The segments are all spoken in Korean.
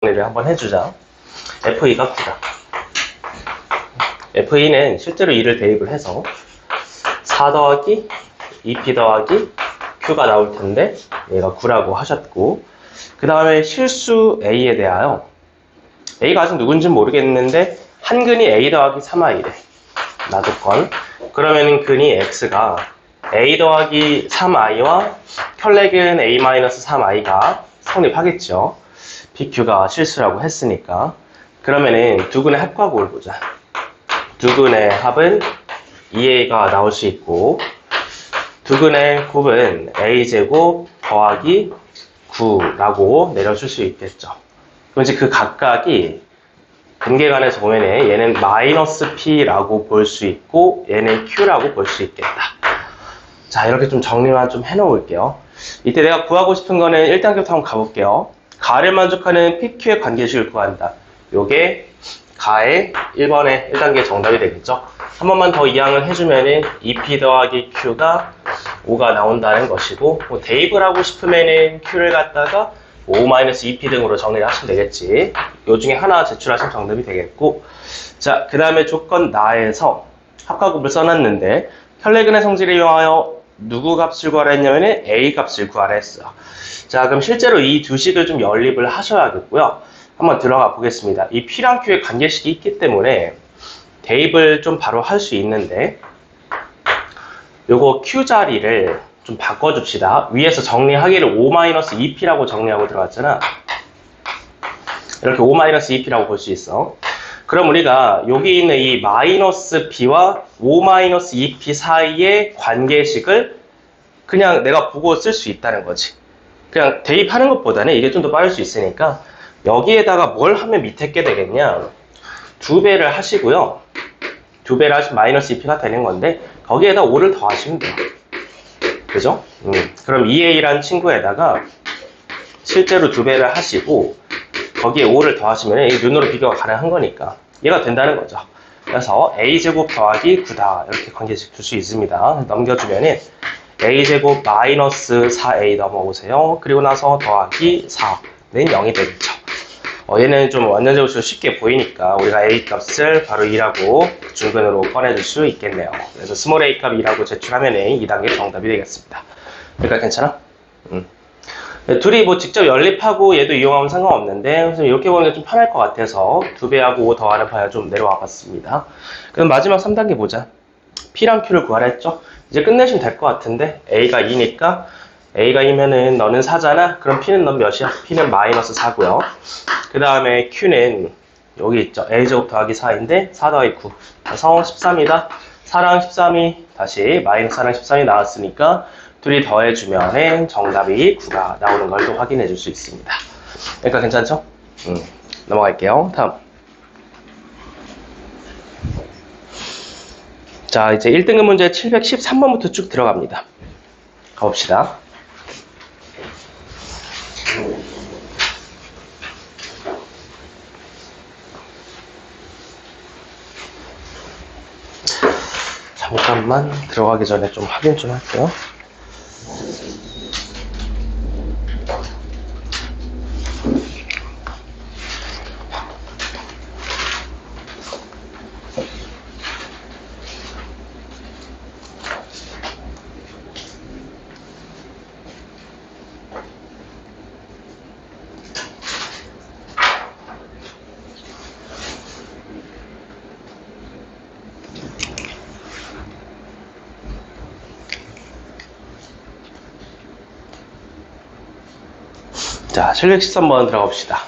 정리를 한번 해주자. F2가 Q다. F2는 실제로 2를 대입을 해서 4 더하기 2P 더하기 Q가 나올 텐데 얘가 9라고 하셨고, 그 다음에 실수 A에 대하여 A가 아직 누군지는 모르겠는데 한근이 A 더하기 3I래. 놔두건. 그러면은 근이 X가 A 더하기 3I와 혈렉은 A-3I가 성립하겠죠. PQ가 실수라고 했으니까. 그러면은 두 근의 합과곱을 보자. 두 근의 합은 2A가 나올 수 있고, 두 근의 곱은 A제곱 더하기 9라고 내려줄 수 있겠죠. 그럼 이제 그 각각이 근계간에서 보면 얘는 마이너스 P라고 볼 수 있고 얘는 Q라고 볼 수 있겠다. 자, 이렇게 좀 정리만 좀 해놓을게요. 이때 내가 구하고 싶은 거는 1단계부터 한번 가볼게요. 가를 만족하는 PQ의 관계식을 구한다. 요게 가의 1번의 1단계 정답이 되겠죠. 한 번만 더 이항을 해주면은 2P 더하기 Q가 5가 나온다는 것이고, 뭐 대입을 하고 싶으면은 Q를 갖다가 5-2P 등으로 정리를 하시면 되겠지. 요 중에 하나 제출하시면 정답이 되겠고, 자, 그 다음에 조건 나에서 합과곱을 써놨는데 혈내근의 성질을 이용하여 누구 값을 구하라 했냐면은 A 값을 구하라 했어. 자, 그럼 실제로 이 두 식을 좀 연립을 하셔야겠고요. 한번 들어가 보겠습니다. 이 P랑 Q의 관계식이 있기 때문에 대입을 좀 바로 할 수 있는데, 요거 Q 자리를 좀 바꿔줍시다. 위에서 정리하기를 5-2P라고 정리하고 들어갔잖아. 이렇게 5-2P라고 볼 수 있어. 그럼 우리가 여기 있는 이 마이너스 B와 5-2P 사이의 관계식을 그냥 내가 보고 쓸 수 있다는 거지. 그냥 대입하는 것보다는 이게 좀 더 빠를 수 있으니까 여기에다가 뭘 하면 밑에 게 되겠냐. 2배를 하시고요. 2배를 하시면 마이너스 2P가 되는 건데 거기에다 5를 더하시면 돼요. 그죠? 그럼 2A라는 친구에다가 실제로 2배를 하시고 거기에 5를 더하시면 눈으로 비교가 가능한 거니까 얘가 된다는 거죠. 그래서 A제곱 더하기 9다 이렇게 관계식 줄 수 있습니다. 넘겨주면은 A제곱 마이너스 4A 넘어오세요. 그리고 나서 더하기 4는 0이 되겠죠. 얘는 좀 완전적으로 쉽게 보이니까 우리가 A 값을 바로 2라고 중근으로 꺼내줄 수 있겠네요. 그래서 스몰 A 값 2라고 제출하면 2단계 정답이 되겠습니다. 그러니까 괜찮아? 둘이 뭐 직접 연립하고 얘도 이용하면 상관없는데, 그래서 이렇게 보는 게 좀 편할 것 같아서 2배하고 5 더하는 파야 좀 내려와 봤습니다. 그럼 마지막 3단계 보자. P랑 Q를 구하라 했죠? 이제 끝내시면 될 것 같은데, A가 2니까 A가 2면은 너는 4잖아? 그럼 P는 넌 몇이야? P는 마이너스 4고요. 그 다음에 Q는 여기 있죠. A제곱 더하기 4인데 4 더하기 9. 그래서 13이다. 4랑 13이 다시 마이너스 4랑 13이 나왔으니까 둘이 더해주면 정답이 9가 나오는 걸 또 확인해 줄 수 있습니다. 그러니까 괜찮죠? 넘어갈게요. 다음. 자, 이제 1등급 문제 713번부터 쭉 들어갑니다. 가봅시다. 잠깐만 들어가기 전에 좀 확인 좀 할게요. 자, 713번 들어갑시다.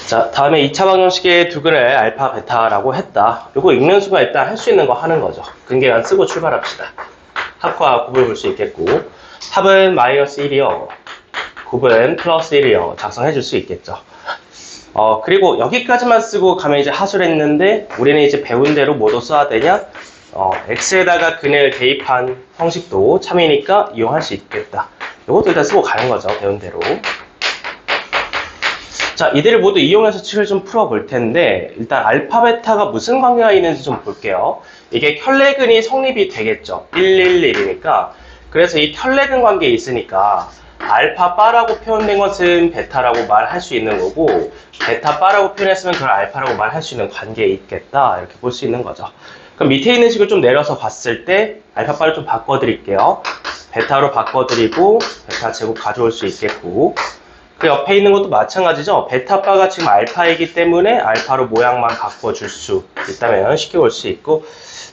자, 다음에 2차 방정식의 두 근을 알파, 베타라고 했다. 요거 읽는 순간 일단 할 수 있는 거 하는 거죠. 근계간 쓰고 출발합시다. 합과 곱을 볼 수 있겠고, 합은 마이너스 1이요. 곱은 플러스 1이요. 작성해 줄 수 있겠죠. 그리고 여기까지만 쓰고 가면 이제 하수를 했는데, 우리는 이제 배운 대로 뭐도 써야 되냐? x에다가 근을 대입한 형식도 참이니까 이용할 수 있겠다. 이것도 일단 쓰고 가는 거죠. 배운 대로. 자, 이들을 모두 이용해서 식을 좀 풀어볼 텐데, 일단 알파, 베타가 무슨 관계가 있는지 좀 볼게요. 이게 혈내근이 성립이 되겠죠. 111이니까. 그래서 이 혈내근 관계에 있으니까 알파 바라고 표현된 것은 베타라고 말할 수 있는 거고, 베타 바라고 표현했으면 그걸 알파라고 말할 수 있는 관계에 있겠다, 이렇게 볼 수 있는 거죠. 그럼 밑에 있는 식을 좀 내려서 봤을 때 알파 바를 좀 바꿔드릴게요. 베타로 바꿔드리고 베타 제곱 가져올 수 있겠고, 그 옆에 있는 것도 마찬가지죠. 베타 바가 지금 알파이기 때문에 알파로 모양만 바꿔줄 수 있다면 쉽게 볼 수 있고,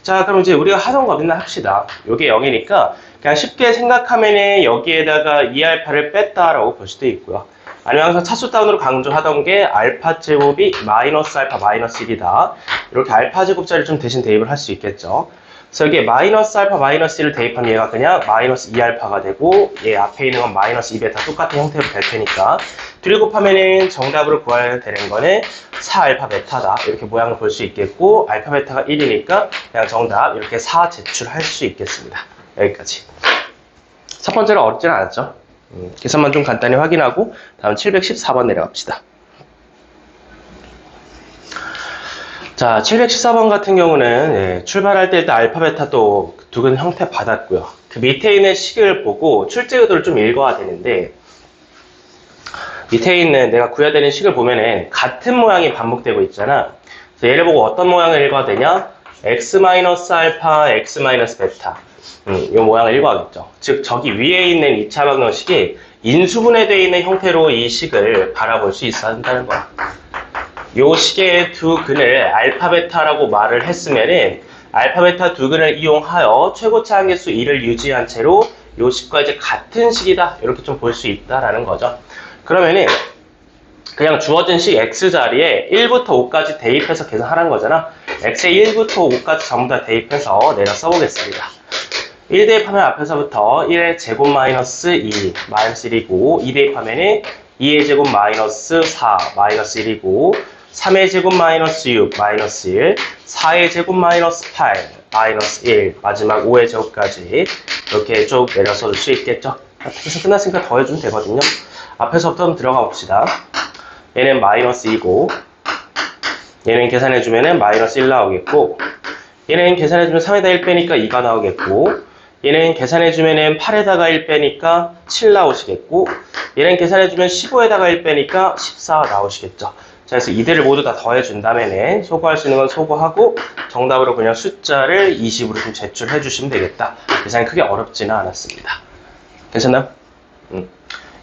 자, 그럼 이제 우리가 하던 거 맨날 합시다. 요게 0이니까 그냥 쉽게 생각하면은 여기에다가 2알파를 뺐다라고 볼 수도 있고요. 아니면 항상 차수 다운으로 강조하던 게 알파 제곱이 마이너스 알파 마이너스 1이다. 이렇게 알파 제곱자를 좀 대신 대입을 할 수 있겠죠. 그래서 여기에 마이너스 알파 마이너스 1을 대입하면 얘가 그냥 마이너스 2알파가 되고, 얘 앞에 있는 건 마이너스 2베타 똑같은 형태로 될 테니까 둘이 곱하면은 정답으로 구해야 되는 거는 4알파 베타다, 이렇게 모양을 볼 수 있겠고, 알파 베타가 1이니까 그냥 정답 이렇게 4 제출할 수 있겠습니다. 여기까지. 첫 번째는 어렵지는 않았죠. 계산만 좀 간단히 확인하고 다음 714번 내려갑시다. 자, 714번 같은 경우는 출발할 때 일단 알파 베타 또 두근 형태 받았고요. 그 밑에 있는 식을 보고 출제 의도를 좀 읽어야 되는데, 밑에 있는 내가 구해야 되는 식을 보면은 같은 모양이 반복되고 있잖아. 그래서 얘를 보고 어떤 모양을 읽어야 되냐? x-알파, x-베타. 이 모양을 읽어야겠죠. 즉, 저기 위에 있는 2차 방정식이 인수분해 되어 있는 형태로 이 식을 바라볼 수 있어야 한다는 거야. 요 식의 두 근을 알파, 베타라고 말을 했으면은 알파, 베타 두 근을 이용하여 최고차 한계수 2를 유지한 채로 요 식과 이제 같은 식이다, 이렇게 좀 볼 수 있다라는 거죠. 그러면은 그냥 주어진 식 x 자리에 1부터 5까지 대입해서 계산하라는 거잖아. x에 1부터 5까지 전부 다 대입해서 내려 써보겠습니다. 1 대입하면 앞에서부터 1의 제곱 마이너스 2 마이너스 1이고, 2 대입하면은 2의 제곱 마이너스 4 마이너스 1이고, 3의 제곱 마이너스 6 마이너스 1, 4의 제곱 마이너스 8 마이너스 1, 마지막 5의 제곱까지 이렇게 쭉 내려서 줄 수 있겠죠. 그래서 끝났으니까 더해주면 되거든요. 앞에서부터 한번 들어가 봅시다. 얘는 마이너스 2고, 얘는 계산해주면 마이너스 1 나오겠고, 얘는 계산해주면 3에다 1 빼니까 2가 나오겠고, 얘는 계산해주면 8에다가 1 빼니까 7 나오시겠고, 얘는 계산해주면 15에다가 1 빼니까 14가 나오시겠죠. 자, 그래서 이들을 모두 다 더해준다면은 소거할 수 있는 건 소거하고 정답으로 그냥 숫자를 20으로 좀 제출해 주시면 되겠다. 계산이 크게 어렵지는 않았습니다. 괜찮나요?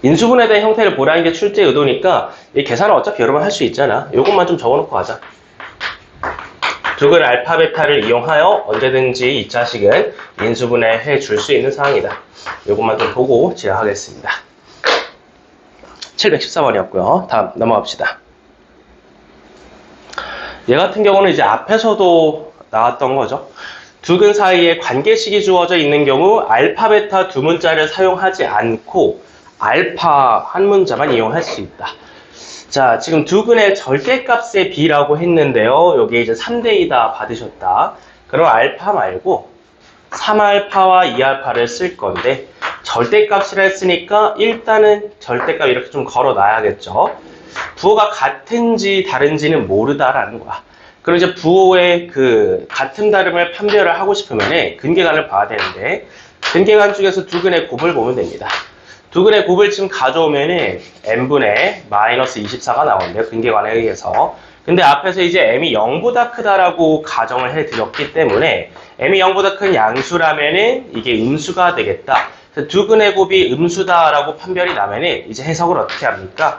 인수분해에 대한 형태를 보라는 게 출제 의도니까 이 계산은 어차피 여러 번 할 수 있잖아. 요것만 좀 적어놓고 가자. 두근 알파, 베타를 이용하여 언제든지 이 자식은 인수분해해 줄 수 있는 사항이다. 요것만 좀 보고 지나가겠습니다. 714번이었고요. 다음 넘어갑시다. 얘 같은 경우는 이제 앞에서도 나왔던 거죠. 두근 사이에 관계식이 주어져 있는 경우 알파, 베타 두 문자를 사용하지 않고 알파 한 문자만 이용할 수 있다. 자, 지금 두근의 절대값의 b라고 했는데요. 여기 이제 3대2다 받으셨다. 그럼 알파 말고 3알파와 2알파를 쓸 건데, 절대값이라 했으니까 일단은 절대값 이렇게 좀 걸어 놔야겠죠. 부호가 같은지 다른지는 모르다라는 거야. 그럼 이제 부호의 그 같음 다름을 판별을 하고 싶으면 근계관을 봐야 되는데, 근계관 중에서 두근의 곱을 보면 됩니다. 두근의 곱을 지금 가져오면은 n분의 마이너스 24가 나오는데요. 근계관에 의해서. 근데 앞에서 이제 m이 0보다 크다라고 가정을 해드렸기 때문에 m이 0보다 큰 양수라면은 이게 음수가 되겠다. 두근의 곱이 음수다라고 판별이 나면은 이제 해석을 어떻게 합니까?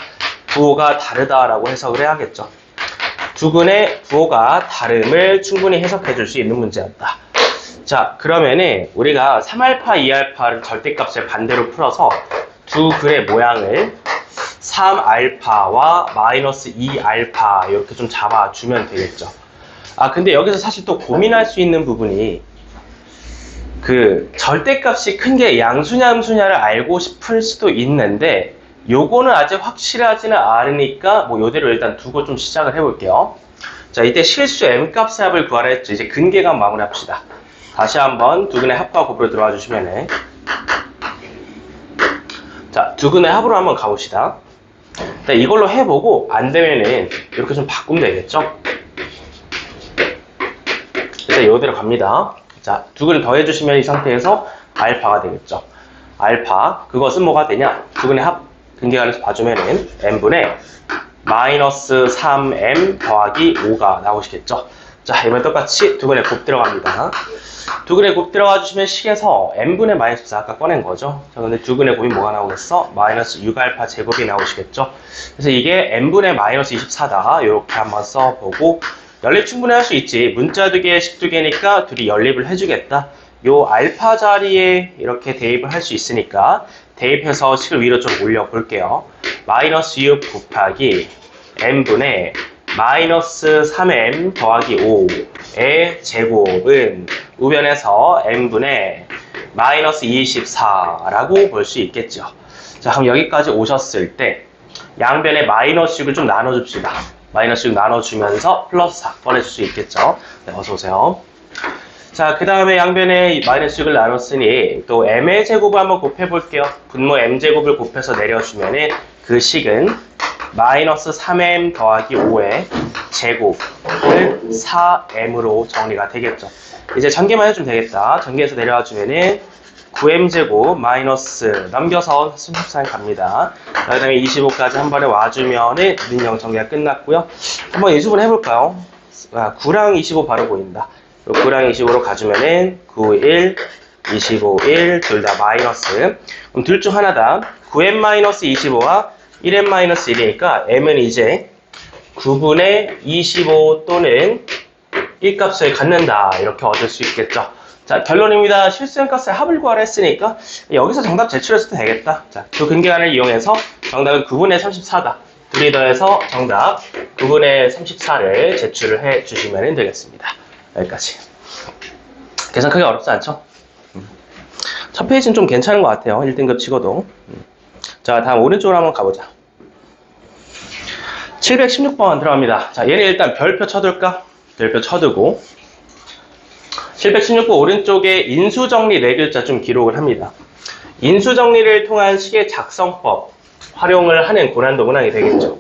부호가 다르다라고 해석을 해야겠죠. 두근의 부호가 다름을 충분히 해석해 줄 수 있는 문제였다. 자, 그러면은 우리가 3알파, 2알파를 절대값을 반대로 풀어서 두 근의 모양을 3알파와 마이너스 2알파 이렇게 좀 잡아주면 되겠죠. 아, 근데 여기서 사실 또 고민할 수 있는 부분이, 그 절대값이 큰 게 양수냐 음수냐를 알고 싶을 수도 있는데, 요거는 아직 확실하지는 않으니까 뭐 요대로 일단 두고 좀 시작을 해볼게요. 자, 이때 실수 m값의 합을 구하라 했죠. 이제 근계관 마무리합시다. 다시 한번 두근의 합과 곱으로 들어와 주시면은, 자, 두근의 합으로 한번 가봅시다. 자, 이걸로 해보고 안 되면은 이렇게 좀 바꾸면 되겠죠. 일단 요대로 갑니다. 자, 두근을 더해주시면 이 상태에서 알파가 되겠죠. 알파. 그것은 뭐가 되냐? 두 근의 합 근계간에서 봐주면은 n분의 마이너스 3m 더하기 5가 나오시겠죠? 자, 이번에 똑같이 두 근의 곱 들어갑니다. 두 근의 곱 들어가 주시면 식에서 n분의 마이너스 4 아까 꺼낸 거죠. 자, 근데 두 근의 곱이 뭐가 나오겠어? 마이너스 6알파 제곱이 나오시겠죠? 그래서 이게 n분의 마이너스 24다. 이렇게 한번 써보고 연립 충분히 할 수 있지. 문자 두 개, 식 두 개니까 둘이 연립을 해주겠다. 요 알파 자리에 이렇게 대입을 할 수 있으니까 대입해서 식을 위로 좀 올려볼게요. 마이너스 6 곱하기 n분의 마이너스 3m 더하기 5의 제곱은 우변에서 n분의 마이너스 24라고 볼 수 있겠죠. 자, 그럼 여기까지 오셨을 때 양변에 마이너스 6을 좀 나눠줍시다. 마이너스 6 나눠주면서 플러스 4 꺼내줄 수 있겠죠. 네, 어서오세요. 자, 그 다음에 양변에 마이너스 6을 나눴으니 또 m의 제곱을 한번 곱해볼게요. 분모 m제곱을 곱해서 내려주면은 그 식은 마이너스 3m 더하기 5의 제곱을 4m으로 정리가 되겠죠. 이제 전개만 해주면 되겠다. 전개해서 내려와 주면은 9m제곱 마이너스 넘겨서 34 갑니다. 그 다음에 25까지 한 번에 와주면은 민영 전개가 끝났고요. 한번 인수분 해볼까요? 9랑 25 바로 보인다. 9랑 25로 가주면은 9, 1, 25, 1 둘 다 마이너스. 그럼 둘 중 하나다. 9m-25와 1m-1이니까 m은 이제 9분의 25 또는 1값을 갖는다. 이렇게 얻을 수 있겠죠. 자, 결론입니다. 실수형값의 합을 구하라 했으니까 여기서 정답 제출했어도 되겠다. 자, 두 근계간을 이용해서 정답은 9분의 34다. 둘이 더해서 정답 9분의 34를 제출을 해 주시면 되겠습니다. 여기까지. 계산 크게 어렵지 않죠? 첫 페이지는 좀 괜찮은 것 같아요. 1등급 치고도. 자, 다음 오른쪽으로 한번 가보자. 716번 들어갑니다. 자, 얘는 일단 별표 쳐둘까? 별표 쳐두고 716번 오른쪽에 인수정리 4글자 좀 기록을 합니다. 인수정리를 통한 식의 작성법 활용을 하는 고난도 문항이 되겠죠.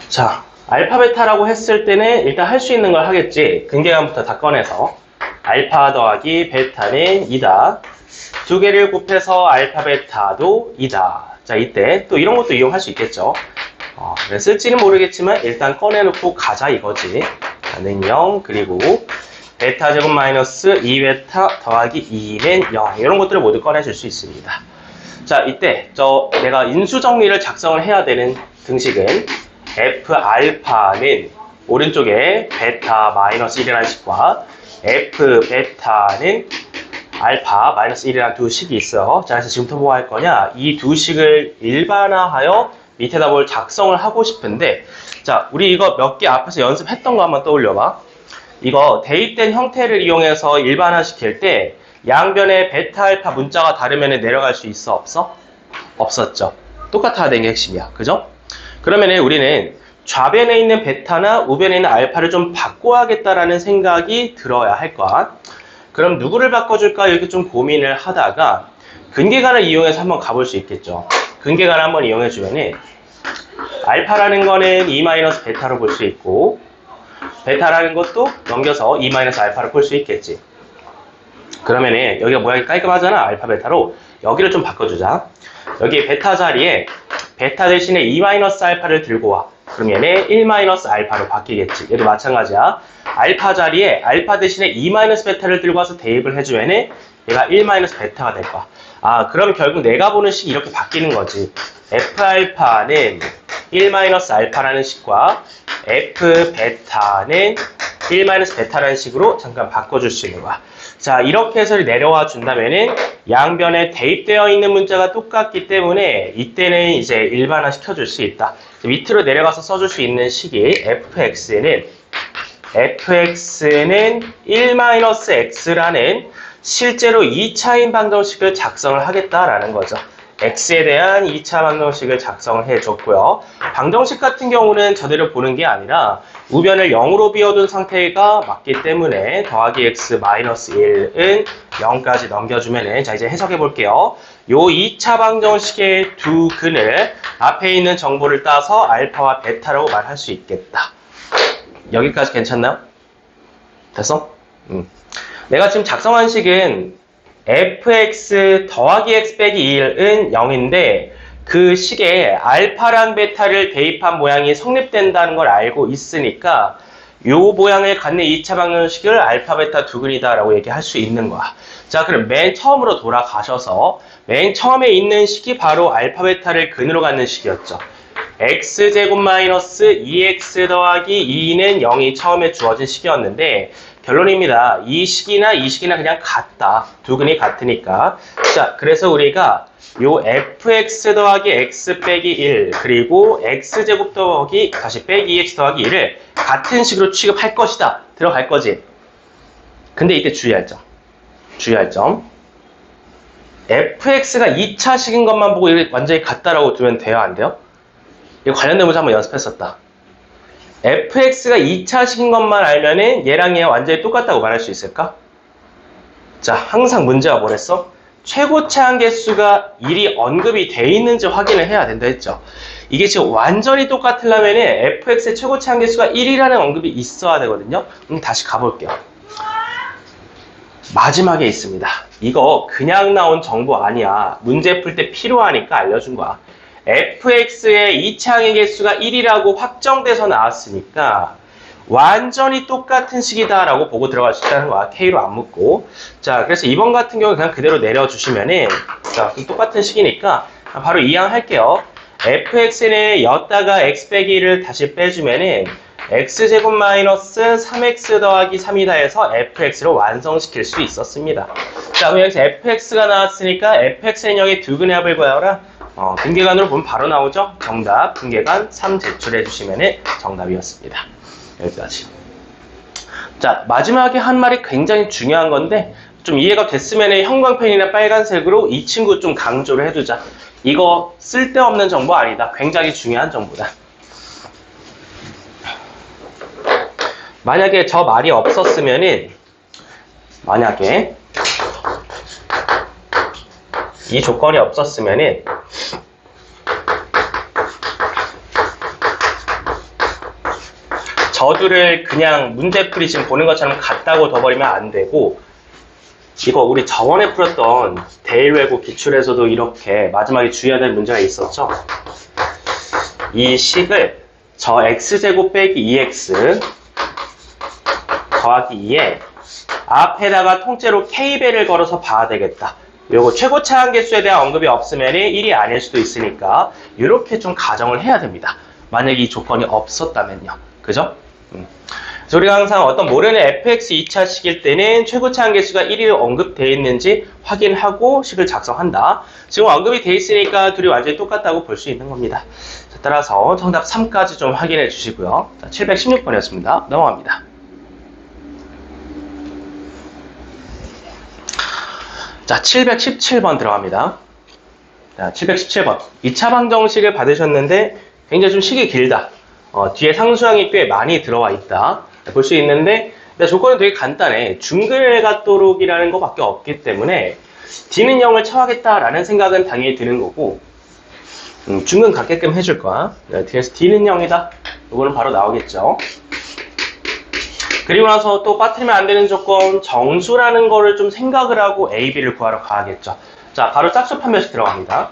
자, 알파 베타라고 했을 때는 일단 할 수 있는 걸 하겠지. 근계간부터 다 꺼내서 알파 더하기 베타는 2다. 두 개를 곱해서 알파 베타도 2다. 자, 이때 또 이런 것도 이용할 수 있겠죠. 왜 쓸지는 모르겠지만 일단 꺼내놓고 가자 이거지. 는0 그리고 베타 제곱 마이너스 2베타 더하기 2는 0 이런 것들을 모두 꺼내줄 수 있습니다. 자, 이때 내가 인수정리를 작성을 해야 되는 등식은 F 알파는 오른쪽에 베타 마이너스 1이라는 식과 F 베타는 알파 마이너스 1이라는 두 식이 있어. 자, 그래서 지금부터 뭐 할 거냐? 이 두 식을 일반화하여 밑에다 뭘 작성을 하고 싶은데, 자, 우리 이거 몇 개 앞에서 연습했던 거 한번 떠올려봐. 이거 대입된 형태를 이용해서 일반화 시킬 때 양변에 베타 알파 문자가 다르면 내려갈 수 있어? 없어? 없었죠. 똑같아야 되는 게 핵심이야. 그죠? 그러면은 우리는 좌변에 있는 베타나 우변에 있는 알파를 좀 바꿔야겠다라는 생각이 들어야 할 거야. 그럼 누구를 바꿔줄까 이렇게 좀 고민을 하다가 근계간을 이용해서 한번 가볼 수 있겠죠. 근계간을 한번 이용해주면은 알파라는 거는 2-베타로 볼 수 있고 베타라는 것도 넘겨서 2-알파로 볼 수 있겠지. 그러면은 여기가 모양이 깔끔하잖아. 알파 베타로. 여기를 좀 바꿔주자. 여기 베타 자리에 베타 대신에 2-알파를 들고 와. 그럼 얘는 1-알파로 바뀌겠지. 얘도 마찬가지야. 알파 자리에 알파 대신에 2-베타를 들고 와서 대입을 해주면은 얘가 1-베타가 될 거야. 아, 그럼 결국 내가 보는 식이 이렇게 바뀌는 거지. F알파는 1-알파라는 식과 F베타는 1-베타라는 식으로 잠깐 바꿔줄 수 있는 거야. 자, 이렇게 해서 내려와 준다면은 양변에 대입되어 있는 문자가 똑같기 때문에 이때는 이제 일반화 시켜줄 수 있다. 밑으로 내려가서 써줄 수 있는 식이 fx는 1-x라는 실제로 2차인 방정식을 작성을 하겠다라는 거죠. x에 대한 2차 방정식을 작성을 해줬고요. 방정식 같은 경우는 저대로 보는 게 아니라 우변을 0으로 비워둔 상태가 맞기 때문에 더하기 x 마이너스 1은 0까지 넘겨주면은 자, 이제 해석해 볼게요. 요 2차 방정식의 두 근을 앞에 있는 정보를 따서 알파와 베타라고 말할 수 있겠다. 여기까지 괜찮나요? 됐어? 내가 지금 작성한 식은 fx 더하기 x 빼기 1은 0인데 그 식에 알파랑 베타를 대입한 모양이 성립된다는 걸 알고 있으니까 요 모양을 갖는 2차 방정식을 알파 베타 두근이다 라고 얘기할 수 있는 거야. 자, 그럼 맨 처음으로 돌아가셔서 맨 처음에 있는 식이 바로 알파 베타를 근으로 갖는 식이었죠. x제곱 마이너스 2x 더하기 2는 0이 처음에 주어진 식이었는데 결론입니다. 이 식이나 이 식이나 그냥 같다. 두근이 같으니까. 자, 그래서 우리가 요 fx 더하기 x 빼기 1 그리고 x제곱 더하기 다시 빼기 2x 더하기 1을 같은 식으로 취급할 것이다. 들어갈 거지. 근데 이때 주의할 점. fx가 2차식인 것만 보고 완전히 같다라고 두면 돼요? 안 돼요? 이거 관련된 문제 한번 연습했었다. fx가 2차식인 것만 알면은 얘랑 얘가 완전히 똑같다고 말할 수 있을까? 자, 항상 문제가 뭐랬어? 최고차 한개수가 1이 언급이 돼 있는지 확인을 해야 된다 했죠. 이게 지금 완전히 똑같으려면은 fx의 최고차 한개수가 1이라는 언급이 있어야 되거든요. 다시 가볼게요. 마지막에 있습니다. 이거 그냥 나온 정보 아니야. 문제 풀 때 필요하니까 알려준 거야. fx의 2차 항의 개수가 1이라고 확정돼서 나왔으니까 완전히 똑같은 식이다 라고 보고 들어갈 수 있다는 거야. K로 안 묻고. 자, 그래서 이번 같은 경우 그냥 그대로 내려주시면은, 자, 똑같은 식이니까 바로 이항 할게요. fx는 였다가 x 빼기 1을 다시 빼주면은 x제곱 마이너스 3x 더하기 3이다 해서 fx로 완성시킬 수 있었습니다. 자, 그럼 여기서 fx가 나왔으니까 fx의 0의 두근의 합을 구하라. 분계관으로 보면 바로 나오죠? 정답, 분계관 3 제출해 주시면 정답이었습니다. 여기까지. 자, 마지막에 한 말이 굉장히 중요한 건데 좀 이해가 됐으면 형광펜이나 빨간색으로 이 친구 좀 강조를 해두자. 이거 쓸데없는 정보 아니다. 굉장히 중요한 정보다. 만약에 저 말이 없었으면은 만약에 이 조건이 없었으면은 저들을 그냥 문제풀이 지금 보는 것처럼 같다고 둬버리면 안 되고 이거 우리 저번에 풀었던 대일외고 기출에서도 이렇게 마지막에 주의해야 될 문제가 있었죠. 이 식을 저 x제곱 빼기 2x 더하기 2에 앞에다가 통째로 k배를 걸어서 봐야 되겠다. 요거 최고차 한개수에 대한 언급이 없으면 1이 아닐 수도 있으니까 이렇게 좀 가정을 해야 됩니다. 만약에 이 조건이 없었다면요. 그죠? 그래서 우리가 항상 어떤 모르는 fx 2차식일 때는 최고차 한개수가 1이 언급되어 있는지 확인하고 식을 작성한다. 지금 언급이 되어 있으니까 둘이 완전히 똑같다고 볼 수 있는 겁니다. 자, 따라서 정답 3까지 좀 확인해 주시고요. 716번이었습니다. 넘어갑니다. 자, 717번 들어갑니다. 자, 717번. 2차 방정식을 받으셨는데 굉장히 좀 식이 길다. 뒤에 상수항이 꽤 많이 들어와 있다. 볼 수 있는데 조건은 되게 간단해. 중근을 갖도록이라는 것밖에 없기 때문에 D는 0을 처하겠다라는 생각은 당연히 드는 거고 중근 갖게끔 해줄 거야. 뒤에서 D는 0이다. 이거는 바로 나오겠죠. 그리고 나서 또 빠뜨리면 안 되는 조건 정수라는 거를 좀 생각을 하고 A, B를 구하러 가야겠죠. 자, 바로 짝수 판별식 들어갑니다.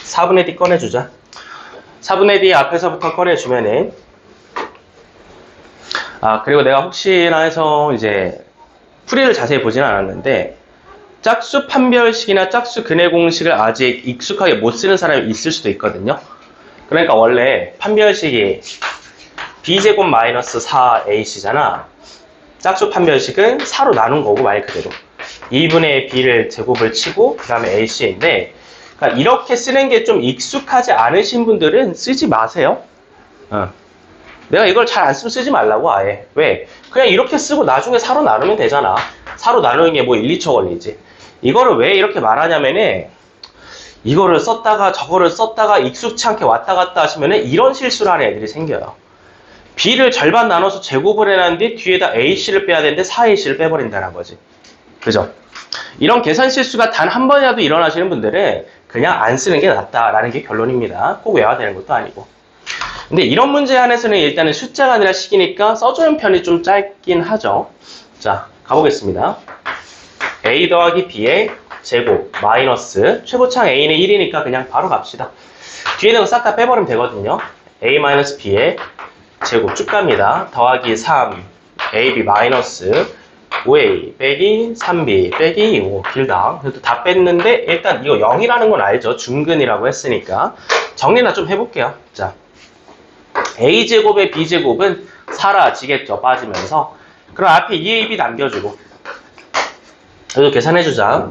4분의 D 꺼내주자. 4분의 D 앞에서부터 꺼내주면은 그리고 내가 혹시나 해서 이제 풀이를 자세히 보지는 않았는데 짝수 판별식이나 짝수 근해 공식을 아직 익숙하게 못 쓰는 사람이 있을 수도 있거든요. 그러니까 원래 판별식이 b제곱 마이너스 4ac잖아. 짝수 판별식은 4로 나눈 거고 말 그대로 2분의 b를 제곱을 치고 그 다음에 ac인데 그러니까 이렇게 쓰는 게 좀 익숙하지 않으신 분들은 쓰지 마세요. 내가 이걸 잘 안 쓰면 쓰지 말라고 아예. 왜? 그냥 이렇게 쓰고 나중에 4로 나누면 되잖아. 4로 나누는 게 뭐 1, 2초 걸리지. 이거를 왜 이렇게 말하냐면은 이거를 썼다가 저거를 썼다가 익숙치 않게 왔다 갔다 하시면은 이런 실수를 하는 애들이 생겨요. b를 절반 나눠서 제곱을 해놨는 뒤 뒤에다 ac를 빼야 되는데 4ac를 빼버린다는 거지. 그죠? 이런 계산 실수가 단 한 번이라도 일어나시는 분들은 그냥 안 쓰는 게 낫다라는 게 결론입니다. 꼭 외워야 되는 것도 아니고. 근데 이런 문제 안에서는 일단은 숫자가 아니라 식이니까 써주는 편이 좀 짧긴 하죠. 자, 가보겠습니다. a 더하기 b의 제곱 마이너스 최고창 a는 1이니까 그냥 바로 갑시다. 뒤에 있는 거 싹 다 빼버리면 되거든요. a 마이너스 b의 제곱 쭉 갑니다. 더하기 3 ab 마이너스 5a 빼기 3b 빼기 5 길다. 그래도 다 뺐는데 일단 이거 0이라는 건 알죠. 중근이라고 했으니까 정리나 좀 해볼게요. 자, a제곱의 b제곱은 사라지겠죠. 빠지면서. 그럼 앞에 2ab 남겨주고 여기도 계산해주자.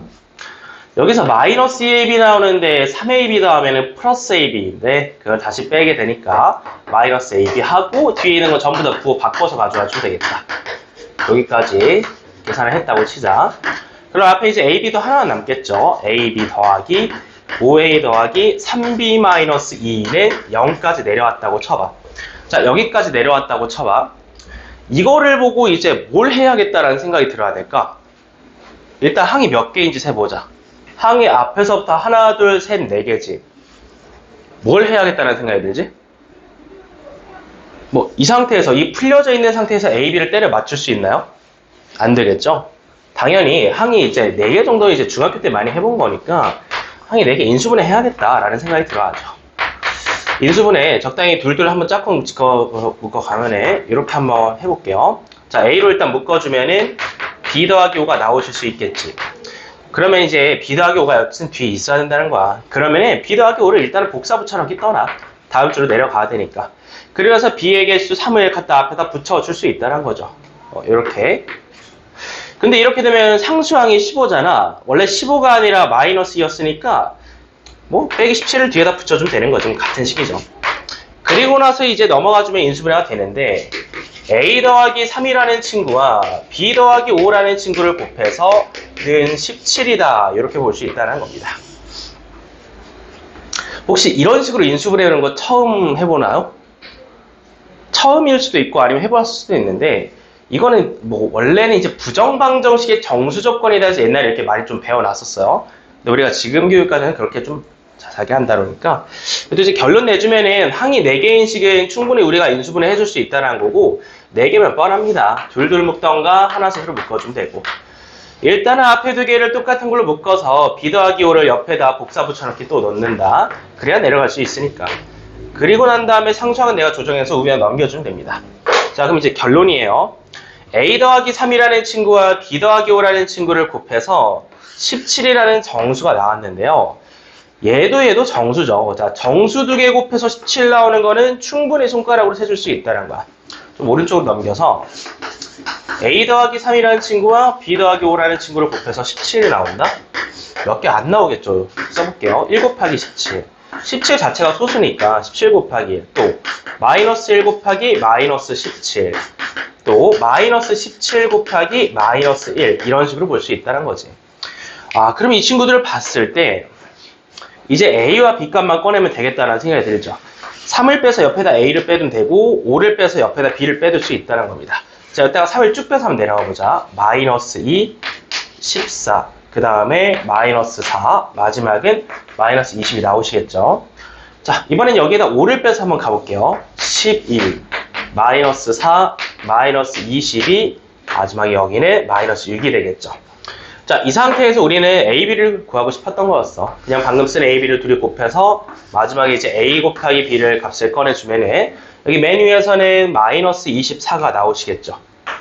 여기서 마이너스 2ab 나오는데 3ab 더하면 플러스 ab인데 그걸 다시 빼게 되니까 마이너스 ab 하고 뒤에 있는 거 전부 다 부호 바꿔서 가져와 주면 되겠다. 여기까지 계산을 했다고 치자. 그럼 앞에 이제 ab도 하나 남겠죠. ab 더하기 5a 더하기 3b 마이너스 2는 0까지 내려왔다고 쳐봐. 자, 여기까지 내려왔다고 쳐봐. 이거를 보고 이제 뭘 해야겠다라는 생각이 들어야 될까? 일단 항이 몇 개인지 세보자. 항이 앞에서부터 하나, 둘, 셋, 네 개지. 뭘 해야겠다는 생각이 들지? 뭐 이 상태에서 이 풀려져 있는 상태에서 A, B를 때려 맞출 수 있나요? 안 되겠죠? 당연히 항이 이제 4개 정도 이제 중학교 때 많이 해본 거니까 항이 4개 인수분해 해야겠다라는 생각이 들어야죠. 인수분해 적당히 둘둘 한번 짝꿍 묶어가면은 이렇게 한번 해볼게요. 자, A로 일단 묶어주면은 B 더하기 5가 나오실 수 있겠지. 그러면 이제 B 더하기 5가 여튼 뒤에 있어야 된다는 거야. 그러면은 B 더하기 5를 일단은 복사붙여넣기 떠나. 다음 주로 내려가야 되니까. 그래서 B의 개수 3을 갖다 앞에다 붙여줄 수 있다는 거죠. 이렇게. 근데 이렇게 되면 상수항이 15잖아. 원래 15가 아니라 마이너스 2였으니까 뭐 빼기 17을 뒤에다 붙여주면 되는 거죠. 같은 식이죠. 그리고 나서 이제 넘어가주면 인수분해가 되는데 A 더하기 3이라는 친구와 B 더하기 5라는 친구를 곱해서 는 17이다. 이렇게 볼 수 있다는 겁니다. 혹시 이런 식으로 인수분해 하는 거 처음 해보나요? 처음일 수도 있고 아니면 해봤을 수도 있는데 이거는 뭐 원래는 이제 부정방정식의 정수조건에 대해서 옛날에 이렇게 많이 좀 배워놨었어요. 근데 우리가 지금 교육까지는 그렇게 좀 자세하게 한다 그러니까 그래도 이제 결론 내주면은 항이 4개인 식은 충분히 우리가 인수분해 해줄 수 있다는 거고 4개면 뻔합니다. 둘둘 묶던가 하나 셋으로 묶어주면 되고 일단은 앞에 2개를 똑같은 걸로 묶어서 B 더하기 5를 옆에다 복사 붙여넣기 또 넣는다. 그래야 내려갈 수 있으니까. 그리고 난 다음에 상수항은 내가 조정해서 우변에 넘겨주면 됩니다. 자, 그럼 이제 결론이에요. A 더하기 3이라는 친구와 B 더하기 5라는 친구를 곱해서 17이라는 정수가 나왔는데요. 얘도 정수죠. 자, 정수 2개 곱해서 17 나오는 거는 충분히 손가락으로 세줄 수 있다는 거야. 좀 오른쪽으로 넘겨서 A 더하기 3이라는 친구와 B 더하기 5라는 친구를 곱해서 17이 나온다? 몇 개 안 나오겠죠. 써볼게요. 1 곱하기 17. 17 자체가 소수니까 17 곱하기 1. 또 마이너스 1 곱하기 마이너스 17. 또 마이너스 17 곱하기 마이너스 1. 이런 식으로 볼 수 있다는 거지. 아, 그럼 이 친구들을 봤을 때 이제 A와 B 값만 꺼내면 되겠다는 생각이 들죠. 3을 빼서 옆에다 A를 빼도 되고 5를 빼서 옆에다 B를 빼둘 수 있다는 겁니다. 자, 이때가 3을 쭉 빼서 한번 내려가 보자. 마이너스 2, 14. 그 다음에 마이너스 4. 마지막은 마이너스 20이 나오시겠죠. 자, 이번엔 여기에다 5를 빼서 한번 가볼게요. 11, 마이너스 4, 마이너스 22. 마지막에 여기는 마이너스 6이 되겠죠. 자, 이 상태에서 우리는 A, B를 구하고 싶었던 거였어. 그냥 방금 쓴 A, B를 둘이 곱해서 마지막에 이제 A 곱하기 B를 값을 꺼내주면은 여기 맨 위에서는 마이너스 24가 나오시겠죠.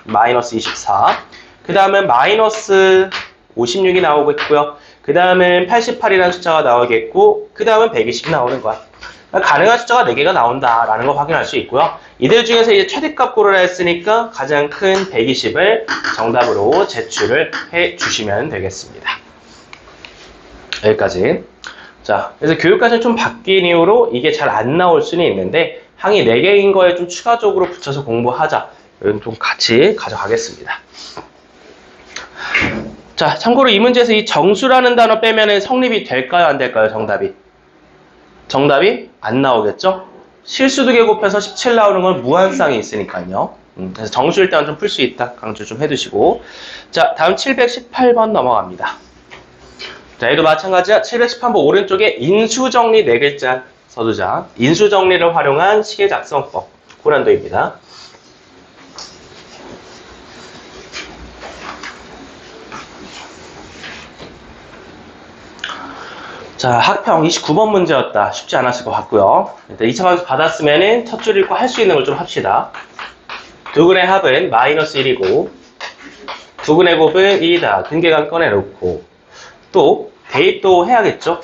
마이너스 24. 그 다음은 마이너스 56이 나오겠고요. 그 다음은 88이라는 숫자가 나오겠고, 그 다음은 120이 나오는 거야. 가능한 숫자가 4개가 나온다라는 걸 확인할 수 있고요. 이들 중에서 이제 최대값 고르라 했으니까 가장 큰 120을 정답으로 제출을 해 주시면 되겠습니다. 여기까지. 자, 그래서 교육과정이 좀 바뀐 이후로 이게 잘 안 나올 수는 있는데 항이 4개인 거에 좀 추가적으로 붙여서 공부하자. 이건 좀 같이 가져가겠습니다. 자, 참고로 이 문제에서 이 정수라는 단어 빼면은 성립이 될까요? 안 될까요? 정답이 안 나오겠죠? 실수 2개 곱해서 17 나오는 건 무한쌍이 있으니까요. 그래서 정수일 때는 좀 풀 수 있다. 강조 좀 해두시고. 자, 다음 718번 넘어갑니다. 자, 얘도 마찬가지야. 718번 오른쪽에 인수정리 4글자. 서두자. 인수정리를 활용한 식의 작성법. 고난도입니다. 자, 학평 29번 문제였다. 쉽지 않았을 것 같고요. 일단 2차 방수 받았으면은 첫 줄 읽고 할 수 있는 걸 좀 합시다. 두근의 합은 마이너스 1이고 두근의 곱은 2이다. 근계간 꺼내놓고 또 대입도 해야겠죠.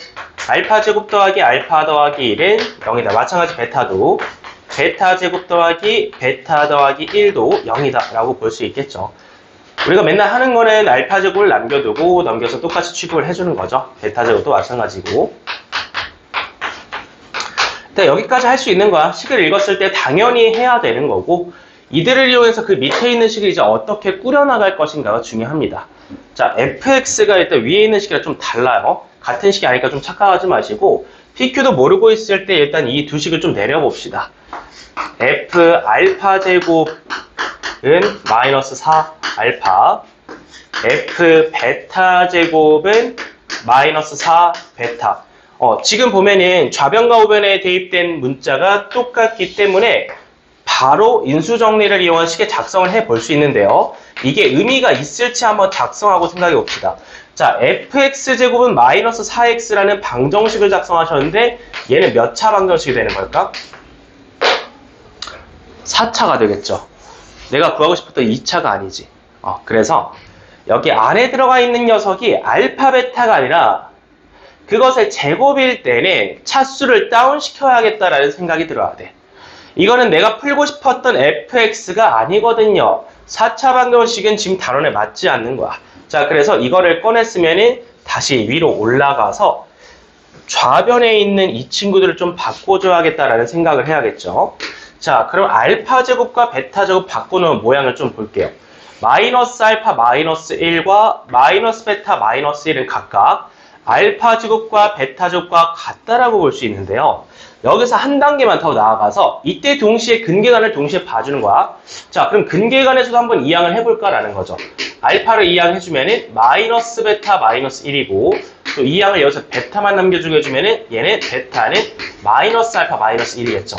알파 제곱 더하기 알파 더하기 1은 0이다. 마찬가지 베타도 베타 제곱 더하기 베타 더하기 1도 0이다 라고 볼 수 있겠죠. 우리가 맨날 하는 거는 알파 제곱을 남겨두고 넘겨서 똑같이 취급을 해주는 거죠. 베타 제곱도 마찬가지고. 일단 여기까지 할 수 있는 거야. 식을 읽었을 때 당연히 해야 되는 거고, 이들을 이용해서 그 밑에 있는 식을 이제 어떻게 꾸려나갈 것인가가 중요합니다. 자, fx가 일단 위에 있는 식이랑 좀 달라요. 같은 식이 아니니까 좀 착각하지 마시고, pq도 모르고 있을 때 일단 이 두 식을 좀 내려봅시다. f 알파 제곱은 마이너스 4 알파, f 베타 제곱은 마이너스 4 베타. 지금 보면은 좌변과 우변에 대입된 문자가 똑같기 때문에 바로 인수정리를 이용한 식의 작성을 해볼 수 있는데요. 이게 의미가 있을지 한번 작성하고 생각해 봅시다. 자, fx제곱은 마이너스 4x라는 방정식을 작성하셨는데 얘는 몇 차 방정식이 되는 걸까? 4차가 되겠죠. 내가 구하고 싶었던 2차가 아니지. 그래서 여기 안에 들어가 있는 녀석이 알파 베타가 아니라 그것의 제곱일 때는 차수를 다운시켜야겠다라는 생각이 들어야 돼. 이거는 내가 풀고 싶었던 fx가 아니거든요. 4차 방정식은 지금 단원에 맞지 않는 거야. 자, 그래서 이거를 꺼냈으면 다시 위로 올라가서 좌변에 있는 이 친구들을 좀 바꿔줘야겠다라는 생각을 해야겠죠. 자, 그럼 알파 제곱과 베타 제곱 바꾸는 모양을 좀 볼게요. 마이너스 알파 마이너스 1과 마이너스 베타 마이너스 1은 각각 알파 제곱과 베타 제곱과 같다라고 볼 수 있는데요. 여기서 한 단계만 더 나아가서 이때 동시에 근계간을 동시에 봐주는 거야. 자, 그럼 근계간에서도 한번 이항을 해볼까라는 거죠. 알파를 이항해주면은 마이너스 베타 마이너스 1이고 또 이항을 여기서 베타만 남겨주게 해주면은 얘는 베타는 마이너스 알파 마이너스 1이겠죠.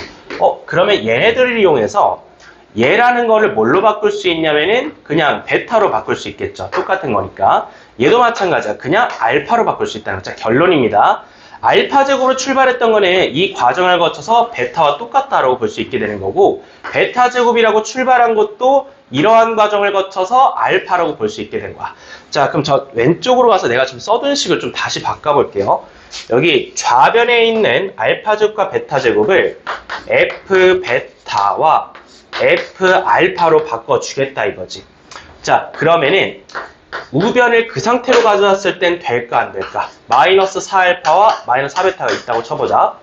그러면 얘네들을 이용해서 얘라는 거를 뭘로 바꿀 수 있냐면은 그냥 베타로 바꿀 수 있겠죠. 똑같은 거니까. 얘도 마찬가지야. 그냥 알파로 바꿀 수 있다는 거죠. 결론입니다. 알파 제곱으로 출발했던 거는 이 과정을 거쳐서 베타와 똑같다라고 볼 수 있게 되는 거고, 베타 제곱이라고 출발한 것도 이러한 과정을 거쳐서 알파라고 볼 수 있게 된 거야. 자, 그럼 저 왼쪽으로 가서 내가 좀 써둔 식을 좀 다시 바꿔볼게요. 여기 좌변에 있는 알파 제곱과 베타 제곱을 f 베타와 f 알파로 바꿔주겠다 이거지. 자, 그러면은 우변을 그 상태로 가져왔을 땐 될까 안 될까? 마이너스 4알파와 마이너스 4베타가 있다고 쳐보자.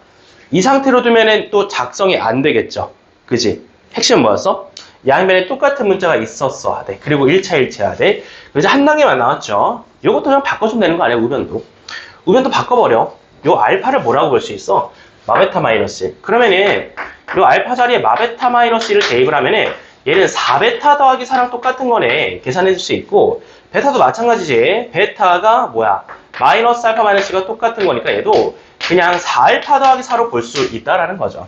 이 상태로 두면은 또 작성이 안 되겠죠. 그지? 핵심은 뭐였어? 양면에 똑같은 문자가 있었어. 네. 그리고 1차 1차 해야 돼. 그래서 한 단계만 나왔죠. 이것도 그냥 바꿔주면 되는 거 아니야? 우변도. 우변도 바꿔버려. 요 알파를 뭐라고 볼 수 있어? 마베타 마이너스 1. 그러면은 요 알파 자리에 마베타 마이너스 1을 대입을 하면은 얘는 4베타 더하기 4랑 똑같은 거네. 계산해 줄 수 있고, 베타도 마찬가지지. 베타가 뭐야? 마이너스 알파 마이너스가 똑같은 거니까 얘도 그냥 4알파 더하기 4로 볼 수 있다라는 거죠.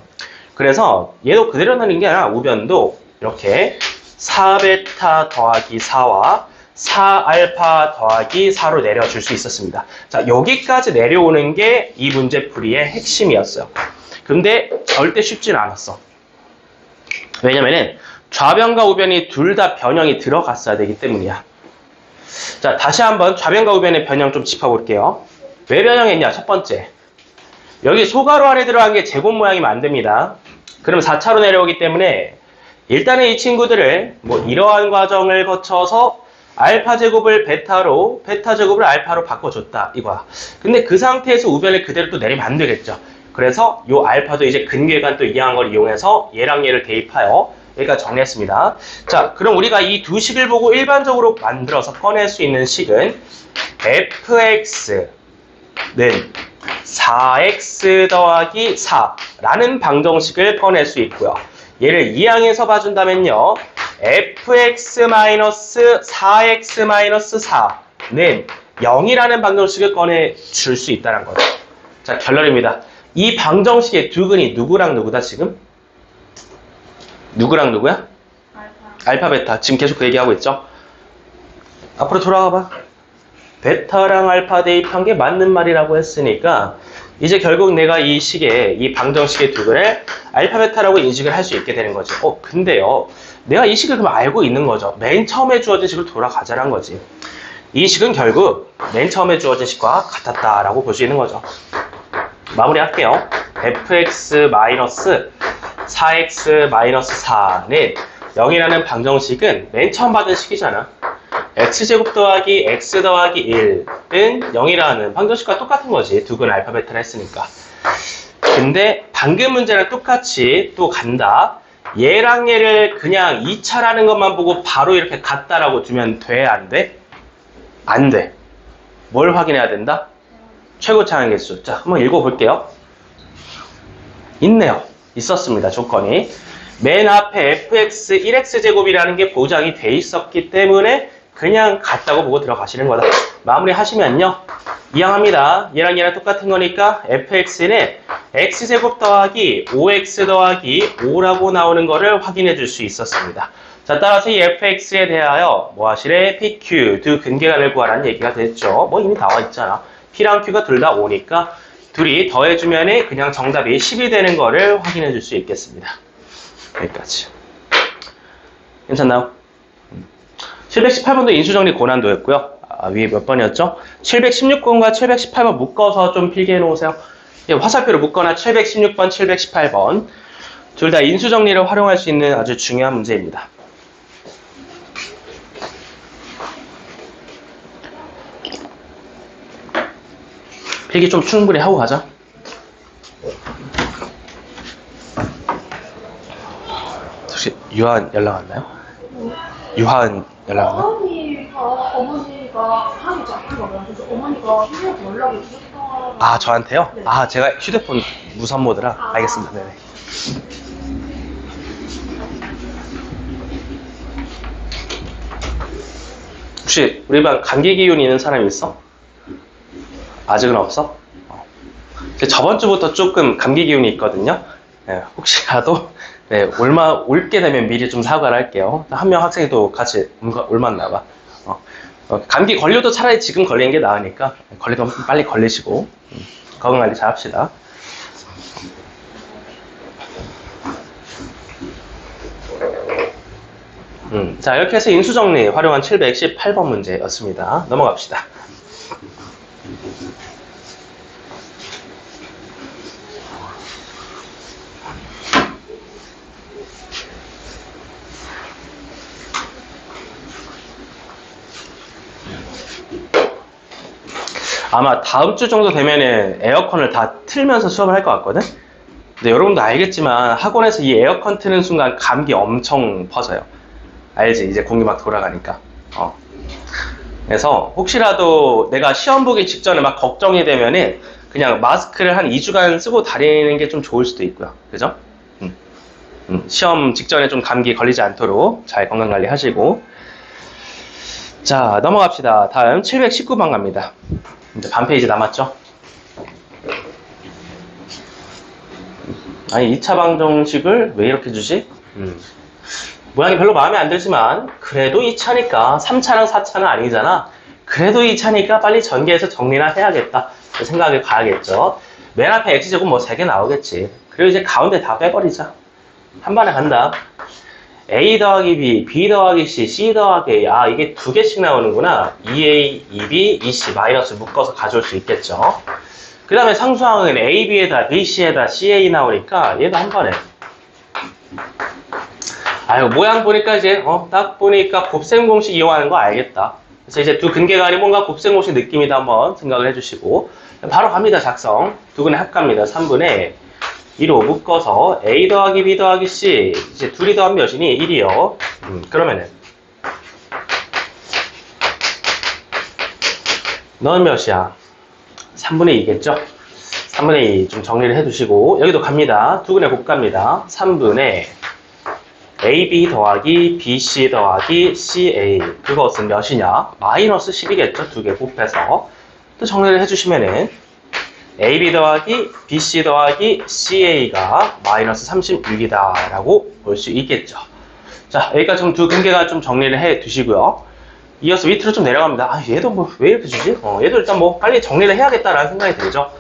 그래서 얘도 그대로 넣는 게 아니라 우변도 이렇게 4베타 더하기 4와 4알파 더하기 4로 내려줄 수 있었습니다. 자, 여기까지 내려오는 게 이 문제 풀이의 핵심이었어요. 근데 절대 쉽진 않았어. 왜냐면은 좌변과 우변이 둘 다 변형이 들어갔어야 되기 때문이야. 자, 다시 한번 좌변과 우변의 변형 좀 짚어볼게요. 왜 변형했냐? 첫 번째, 여기 소가로 안에 들어간 게 제곱 모양이면 안 됩니다. 그럼 4차로 내려오기 때문에 일단은 이 친구들을 이러한 과정을 거쳐서 알파 제곱을 베타로, 베타 제곱을 알파로 바꿔줬다 이거야. 근데 그 상태에서 우변을 그대로 또 내리면 안 되겠죠. 그래서 요 알파도 이제 근계간 또 이항한 걸 이용해서 얘랑 얘를 대입하여 여기까지 정리했습니다. 자, 그럼 우리가 이 두 식을 보고 일반적으로 만들어서 꺼낼 수 있는 식은 fx는 4x 더하기 4라는 방정식을 꺼낼 수 있고요. 얘를 이항해서 봐준다면요. fx-4x-4는 0이라는 방정식을 꺼내줄 수 있다는 거죠. 자, 결론입니다. 이 방정식의 두근이 누구랑 누구다 지금? 누구랑 누구야? 알파 베타. 지금 계속 그 얘기하고 있죠? 앞으로 돌아가봐. 베타랑 알파 대입한 게 맞는 말이라고 했으니까 이제 결국 내가 이 식의 이 방정식의 두근을 알파 베타라고 인식을 할 수 있게 되는 거지. 근데요. 내가 이 식을 그럼 알고 있는 거죠. 맨 처음에 주어진 식으로 돌아가자란 거지. 이 식은 결국 맨 처음에 주어진 식과 같았다라고 볼 수 있는 거죠. 마무리할게요. fx-4x-4는 0이라는 방정식은 맨 처음 받은 식이잖아. x제곱 더하기 x 더하기 1은 0이라는 방정식과 똑같은 거지. 두근 알파 베타를 했으니까. 근데 방금 문제랑 똑같이 또 간다. 얘랑 얘를 그냥 2차라는 것만 보고 바로 이렇게 같다라고 두면 돼? 안 돼? 안 돼. 뭘 확인해야 된다? 최고차항 개수. 자, 한번 읽어볼게요. 있네요. 있었습니다. 조건이. 맨 앞에 fx 1x제곱이라는 게 보장이 돼 있었기 때문에 그냥 같다고 보고 들어가시는 거다. 마무리 하시면요. 이항합니다. 얘랑 얘랑 똑같은 거니까 fx는 x제곱 더하기 5x 더하기 5라고 나오는 거를 확인해 줄 수 있었습니다. 자, 따라서 이 fx에 대하여 뭐 하시래? pq, 두 근계간을 구하라는 얘기가 됐죠. 뭐 이미 나와 있잖아. p랑 q가 둘 다 5니까 둘이 더해주면 그냥 정답이 10이 되는 거를 확인해 줄 수 있겠습니다. 여기까지. 괜찮나요? 718번도 인수정리 고난도였고요. 위에 몇 번이었죠? 716번과 718번 묶어서 좀 필기해 놓으세요. 화살표로 묶거나 716번, 718번 둘 다 인수정리를 활용할 수 있는 아주 중요한 문제입니다. 필기 좀 충분히 하고 가자. 혹시 유한 연락 왔나요? 유한 연락 왔나요? 어머니가 하기 작기가 그래서 어머니가 휴대폰 연락을 주셨다. 아, 저한테요? 네. 아, 제가 휴대폰 무선 모드라. 알겠습니다. 네네. 혹시 우리 반 감기 기운 있는 사람이 있어? 아직은 없어? 저번 주부터 조금 감기 기운이 있거든요. 네, 혹시라도 올게 되면 미리 좀 사과를 할게요. 한 명 학생이 또 같이 올맞나 봐. 감기 걸려도 차라리 지금 걸리는 게 나으니까 걸리면 빨리 걸리시고 건강관리 잘 합시다. 자, 이렇게 해서 인수정리 활용한 718번 문제였습니다. 넘어갑시다. 아마 다음 주 정도 되면은 에어컨을 다 틀면서 수업을 할 것 같거든? 근데 여러분도 알겠지만 학원에서 이 에어컨 트는 순간 감기 엄청 퍼져요. 알지? 이제 공기 막 돌아가니까. 그래서 혹시라도 내가 시험 보기 직전에 막 걱정이 되면은 그냥 마스크를 한 2주간 쓰고 다니는 게 좀 좋을 수도 있고요. 그죠? 시험 직전에 좀 감기 걸리지 않도록 잘 건강관리 하시고. 자, 넘어갑시다. 다음 719번 갑니다. 이제 반 페이지 남았죠? 아니, 2차 방정식을 왜 이렇게 주지? 모양이 별로 마음에 안 들지만 그래도 2차니까 3차랑 4차는 아니잖아. 그래도 2차니까 빨리 전개해서 정리나 해야겠다 생각을 가야겠죠. 맨 앞에 x제곱 뭐 3개 나오겠지. 그리고 이제 가운데 다 빼버리자. 한 번에 간다. a 더하기 b, b 더하기 c, c 더하기 a. 아, 이게 2개씩 나오는구나. 2a, 2b, 2c 마이너스 묶어서 가져올 수 있겠죠. 그 다음에 상수항은 a, b에다, b, c에다, ca 나오니까 얘도 한 번에. 아유, 모양 보니까 이제 딱 보니까 곱셈 공식 이용하는 거 알겠다. 그래서 이제 두 근계간이 뭔가 곱셈 공식 느낌이다 한번 생각을 해주시고 바로 갑니다. 작성. 두근의 합갑니다. 3분의 2로 묶어서 a 더하기 b 더하기 c 이제 둘이 더한 몇이니? 1이요. 그러면은 너는 몇이야? 3분의 2겠죠? 3분의 2 좀 정리를 해두시고 여기도 갑니다. 두근의 곱갑니다. 3분의 AB 더하기 BC 더하기 CA 그것은 몇이냐? 마이너스 10이겠죠? 두 개 곱해서 또 정리를 해주시면은 AB 더하기 BC 더하기 CA가 마이너스 36이다 라고 볼 수 있겠죠. 자, 여기까지 좀 두 근계가 좀 정리를 해 두시고요. 이어서 밑으로 좀 내려갑니다. 아, 얘도 뭐 왜 이렇게 주지? 얘도 일단 뭐 빨리 정리를 해야겠다라는 생각이 들죠.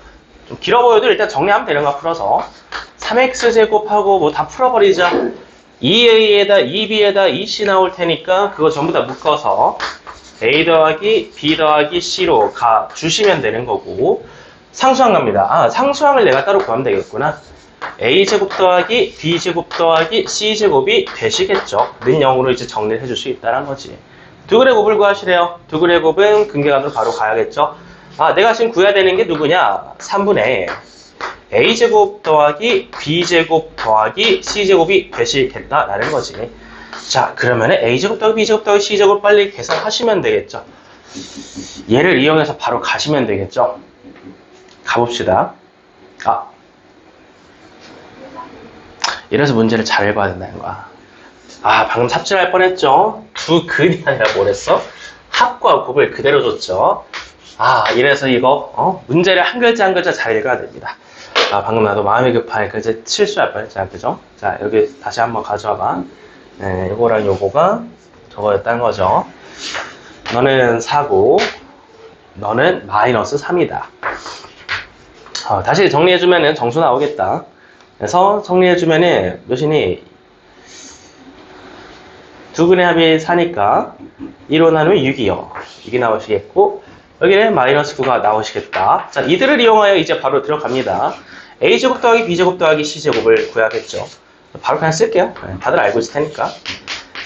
좀 길어 보여도 일단 정리하면 되는 거 풀어서 3x제곱하고 뭐 다 풀어버리자. 2a에다 2b에다 2c 나올 테니까 그거 전부 다 묶어서 a 더하기 b 더하기 c로 가 주시면 되는 거고, 상수항 갑니다. 아, 상수항을 내가 따로 구하면 되겠구나. a제곱 더하기 b제곱 더하기 c제곱이 되시겠죠. 는 0으로 이제 정리를 해줄 수 있다는 거지. 두 근의 곱을 구하시래요. 두 근의 곱은 근계간으로 바로 가야겠죠. 아, 내가 지금 구해야 되는 게 누구냐? 3분의 a제곱 더하기 b제곱 더하기 c제곱이 되시겠다라는 거지. 자, 그러면은 a제곱 더하기 b제곱 더하기 c제곱 빨리 계산하시면 되겠죠. 얘를 이용해서 바로 가시면 되겠죠. 가봅시다. 아, 이래서 문제를 잘 읽어야 된다는 거야. 아, 방금 삽질할 뻔했죠. 두 근이 아니라 뭐랬어? 합과 곱을 그대로 줬죠. 아, 이래서 이거 문제를 한 글자 한 글자 잘 읽어야 됩니다. 아, 방금 나도 마음이 급하니까 이제 실수할 뻔했잖아, 그죠? 자, 여기 다시 한번 가져와봐. 네, 요거랑 요거가 저거였다는 거죠. 너는 4고 너는 마이너스 3이다. 다시 정리해주면은 정수 나오겠다. 그래서 정리해주면은 몇이니? 두 근의 합이 4니까 1로 나누면 6이요. 6이 나오시겠고, 여기는 마이너스 9가 나오시겠다. 자, 이들을 이용하여 이제 바로 들어갑니다. a제곱 더하기 b제곱 더하기 c제곱을 구해야겠죠. 바로 그냥 쓸게요. 다들 알고 있을 테니까.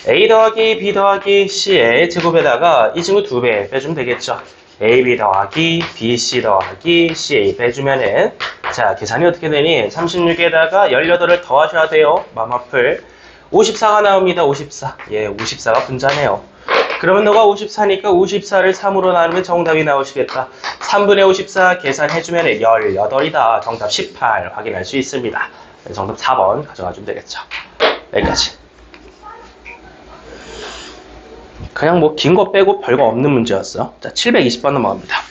a 더하기 b 더하기 c의 제곱에다가 이 친구 2배 빼주면 되겠죠. ab 더하기 bc 더하기 ca 빼주면은, 자, 계산이 어떻게 되니? 36에다가 18을 더하셔야 돼요. 맘 아플. 54가 나옵니다. 54. 예, 54가 분자네요. 그러면 너가 54니까 54를 3으로 나누면 정답이 나오시겠다. 3분의 54 계산해주면 18이다. 정답 18 확인할 수 있습니다. 정답 4번 가져가주면 되겠죠. 여기까지. 그냥 뭐 긴 거 빼고 별거 없는 문제였어. 자, 720번 넘어갑니다.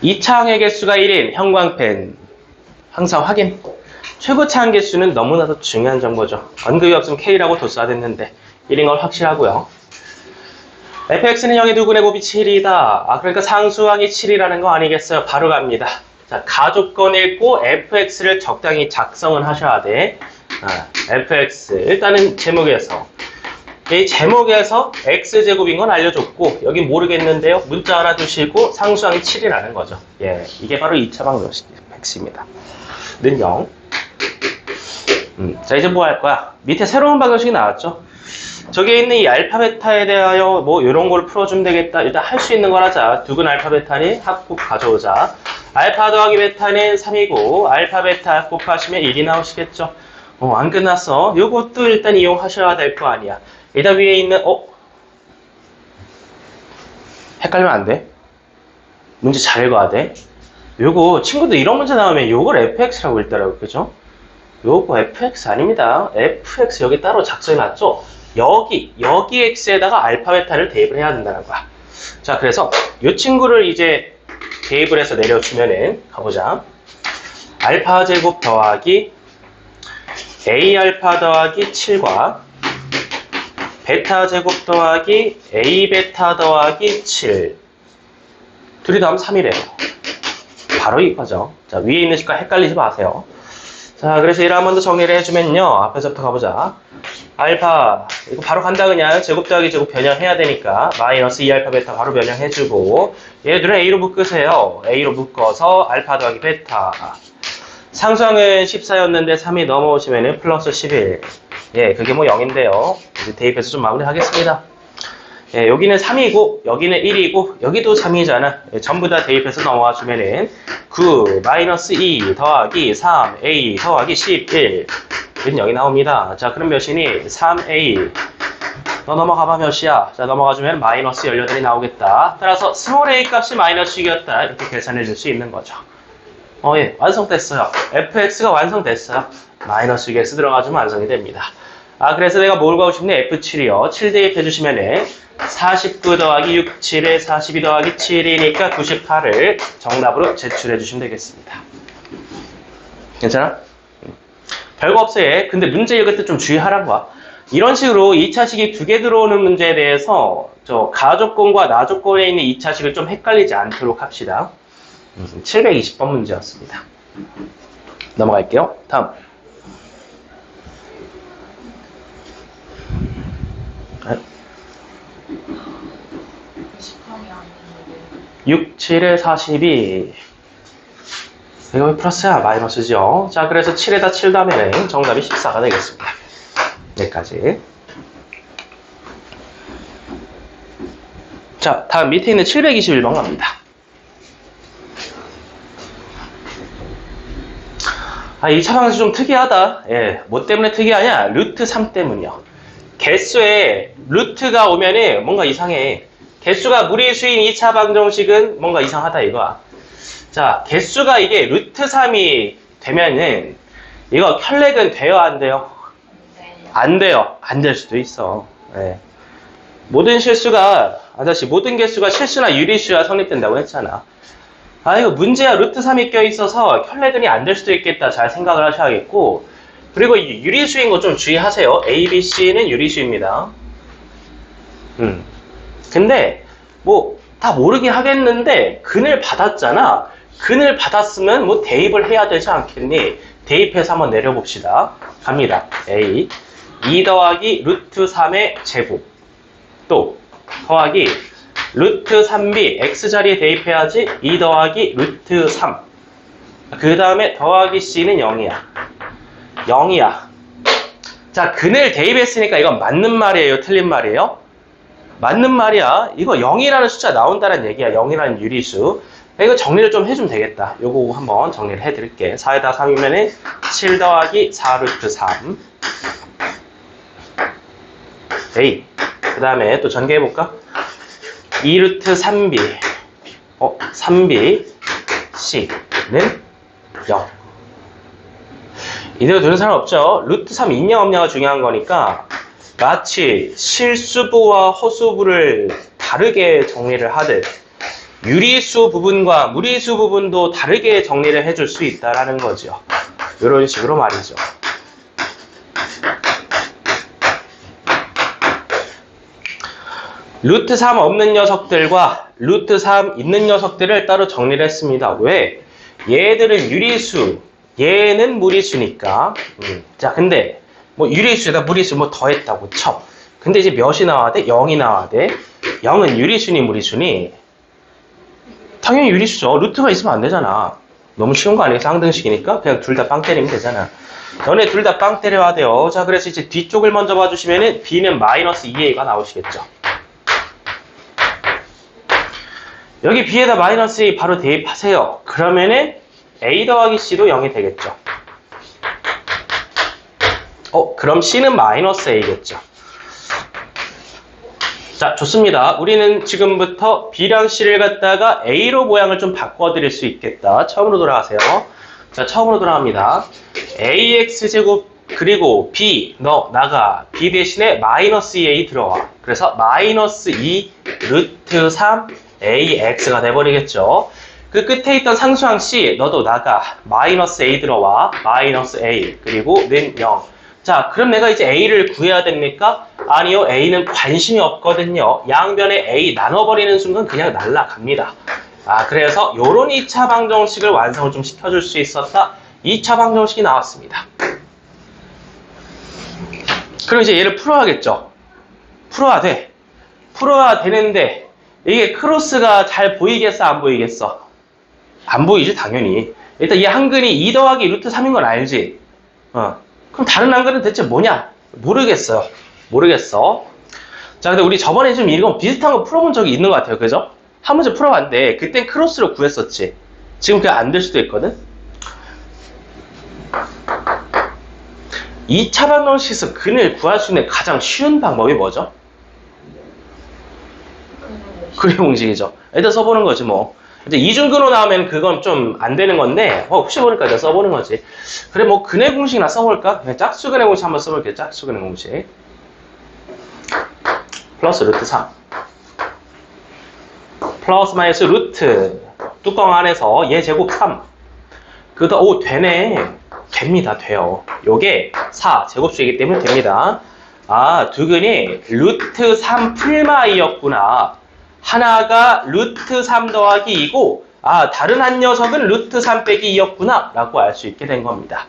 2차항의 개수가 1인 형광펜 항상 확인. 최고차항 개수는 너무나도 중요한 정보죠. 언급이 없으면 K라고 도수화됐는데 1인 걸 확실하고요. fx는 0의 두 근의 곱이 7이다. 아, 그러니까 상수항이 7이라는 거 아니겠어요? 바로 갑니다. 자, 가조건 읽고 fx를 적당히 작성을 하셔야 돼. fx 일단은 제목에서 이 제목에서 x제곱인 건 알려줬고 여기 모르겠는데요. 문자 하나 두시고 상수항이 7이라는 거죠. 예, 이게 바로 2차 방정식 핵심입니다. 는 0. 자, 이제 뭐 할 거야? 밑에 새로운 방정식이 나왔죠? 저기에 있는 이 알파 베타에 대하여 뭐 이런 걸 풀어주면 되겠다. 일단 할 수 있는 걸 하자. 두근 알파 베타니 합곱 가져오자. 알파 더하기 베타는 3이고 알파 베타 합곱하시면 1이 나오시겠죠? 안 끝났어. 요것도 일단 이용하셔야 될 거 아니야. 일단 위에 있는 헷갈리면 안 돼. 문제 잘 읽어야 돼. 요거 친구들 이런 문제 나오면 요걸 fx라고 읽더라고. 그죠? 요거 fx 아닙니다. fx 여기 따로 작성해놨죠? 여기 x에다가 알파 베타를 대입을 해야 된다는 거야. 자, 그래서 이 친구를 이제 대입을 해서 내려주면은 가보자. 알파 제곱 더하기 a 알파 더하기 7과 베타 제곱 더하기 a 베타 더하기 7 둘이 더하면 3이래요. 바로 이거죠. 자, 위에 있는 식과 헷갈리지 마세요. 자, 그래서 이를 한 번 더 정리를 해주면요. 앞에서부터 가보자. 알파, 이거 바로 간다 그냥. 제곱 더하기 제곱 변형해야 되니까. 마이너스 2알파 베타 바로 변형해주고. 얘들은 A로 묶으세요. A로 묶어서 알파 더하기 베타. 상수항은 14였는데 3이 넘어오시면은 플러스 11. 예, 그게 뭐 0인데요. 이제 대입해서 좀 마무리 하겠습니다. 예, 여기는 3이고, 여기는 1이고, 여기도 3이잖아. 예, 전부 다 대입해서 넘어와 주면은 9, 마이너스 2 더하기 3, A 더하기 11. 는 0이 나옵니다. 자, 그럼 몇이니? 3A. 너 넘어가봐 몇이야? 자, 넘어가주면 마이너스 18이 나오겠다. 따라서 스몰 a 값이 마이너스 6이었다. 이렇게 계산해 줄 수 있는 거죠. 예, 완성됐어요. fx가 완성됐어요. 마이너스 6x 들어가주면 완성이 됩니다. 아, 그래서 내가 뭘 구하고 싶네? f7이요. 7 대입해 주시면은 49 더하기 6, 7에 42 더하기 7이니까 98을 정답으로 제출해 주시면 되겠습니다. 괜찮아? 별거 없어 얘. 근데 문제 읽을 때 좀 주의하란 거야. 이런 식으로 2차식이 두 개 들어오는 문제에 대해서 저 가조건과 나조건에 있는 2차식을 좀 헷갈리지 않도록 합시다. 720번 문제였습니다. 넘어갈게요. 다음. 6, 7에 42. 이거 왜 플러스야? 마이너스죠. 자, 그래서 7에다 7 더하면 정답이 14가 되겠습니다. 여기까지. 자, 다음 밑에 있는 721번 갑니다. 이 차방식 좀 특이하다. 예, 뭐 때문에 특이하냐? 루트 3 때문이요. 개수에 루트가 오면은 뭔가 이상해. 개수가 무리수인 2차 방정식은 뭔가 이상하다 이거야. 자, 개수가 이게 루트 3이 되면은 이거 혈렉은 돼요, 안 돼요? 안 돼요. 안 될 수도 있어. 예. 모든 개수가 실수나 유리수야 성립된다고 했잖아. 이거 문제야 루트 3이 껴있어서 혈렉은이 안 될 수도 있겠다. 잘 생각을 하셔야겠고, 그리고 이 유리수인 거 좀 주의하세요. A, B, C는 유리수입니다. 근데 뭐 다 모르긴 하겠는데 근을 받았잖아. 근을 받았으면 뭐 대입을 해야 되지 않겠니? 대입해서 한번 내려봅시다. 갑니다. A 2 더하기 루트 3의 제곱 또 더하기 루트 3b x자리에 대입해야지. 2 더하기 루트 3 그 다음에 더하기 c는 0이야. 0이야. 자, 근을 대입했으니까 이건 맞는 말이에요? 틀린 말이에요? 맞는 말이야. 이거 0이라는 숫자 나온다는 얘기야. 0이라는 유리수. 이거 정리를 좀 해주면 되겠다. 요거 한번 정리를 해드릴게. 4에다 3이면은 7 더하기 4 루트 3 A. 그 다음에 또 전개해볼까? 2 루트 3b 3b c는 0. 이대로 두는 사람 없죠? 루트 3 있냐 없냐가 중요한 거니까 마치 실수부와 허수부를 다르게 정리를 하듯 유리수 부분과 무리수 부분도 다르게 정리를 해줄 수 있다라는 거죠. 이런 식으로 말이죠. 루트 3 없는 녀석들과 루트 3 있는 녀석들을 따로 정리를 했습니다. 왜? 얘들은 유리수, 얘는 무리수니까. 자, 근데 뭐 유리수에다 무리수 뭐 더했다고 쳐. 근데 이제 몇이 나와야 돼? 0이 나와야 돼. 0은 유리수니 무리수니? 당연히 유리수죠. 루트가 있으면 안 되잖아. 너무 쉬운 거 아니겠어? 쌍등식이니까 그냥 둘 다 빵 때리면 되잖아. 너네 둘 다 빵 때려야 돼요. 자, 그래서 이제 뒤쪽을 먼저 봐주시면은 B는 마이너스 2A가 나오시겠죠. 여기 B에다 마이너스 2 바로 대입하세요. 그러면은 A 더하기 C도 0이 되겠죠. 그럼 C는 마이너스 A겠죠. 자, 좋습니다. 우리는 지금부터 B랑 C를 갖다가 A로 모양을 좀 바꿔드릴 수 있겠다. 처음으로 돌아가세요. 자, 처음으로 돌아갑니다. AX제곱 그리고 B 나가. B 대신에 마이너스 2A 들어와. 그래서 마이너스 2 루트 3 AX가 돼버리겠죠. 그 끝에 있던 상수항 C 너도 나가. 마이너스 A 들어와. 마이너스 A 그리고 는 0. 자, 그럼 내가 이제 A를 구해야 됩니까? 아니요, A는 관심이 없거든요. 양변에 A 나눠버리는 순간 그냥 날아갑니다. 그래서 요런 2차 방정식을 완성을 좀 시켜줄 수 있었다. 2차 방정식이 나왔습니다. 그럼 이제 얘를 풀어야겠죠. 풀어야 돼. 풀어야 되는데 이게 크로스가 잘 보이겠어, 안 보이겠어? 안 보이지, 당연히. 일단 이 한근이 2 더하기 루트 3인 건 알지? 그럼 다른 한글은 대체 뭐냐? 모르겠어요. 모르겠어. 자, 근데 우리 저번에 좀 이건 비슷한 거 풀어본 적이 있는 것 같아요. 그죠? 한 문제 풀어봤는데 그땐 크로스로 구했었지. 지금 그게 안 될 수도 있거든? 2차 방정식에서 근을 구할 수 있는 가장 쉬운 방법이 뭐죠? 그래 공식이죠. 일단 써보는 거지 뭐. 이제 이중근호 나오면 그건 좀 안 되는 건데 혹시 모르니까 이제 써보는 거지. 그래 뭐 근의 공식이나 써볼까? 그냥 짝수근의 공식 한번 써볼게요. 짝수근의 공식. 플러스 루트 3 플러스 마이너스 루트 뚜껑 안에서 얘 제곱 3 오 되네. 됩니다. 돼요. 요게 4 제곱수이기 때문에 됩니다. 아 두근이 루트 3 풀마이였구나. 하나가 루트 3 더하기 2고 아 다른 한 녀석은 루트 3 빼기 2였구나 라고 알 수 있게 된 겁니다.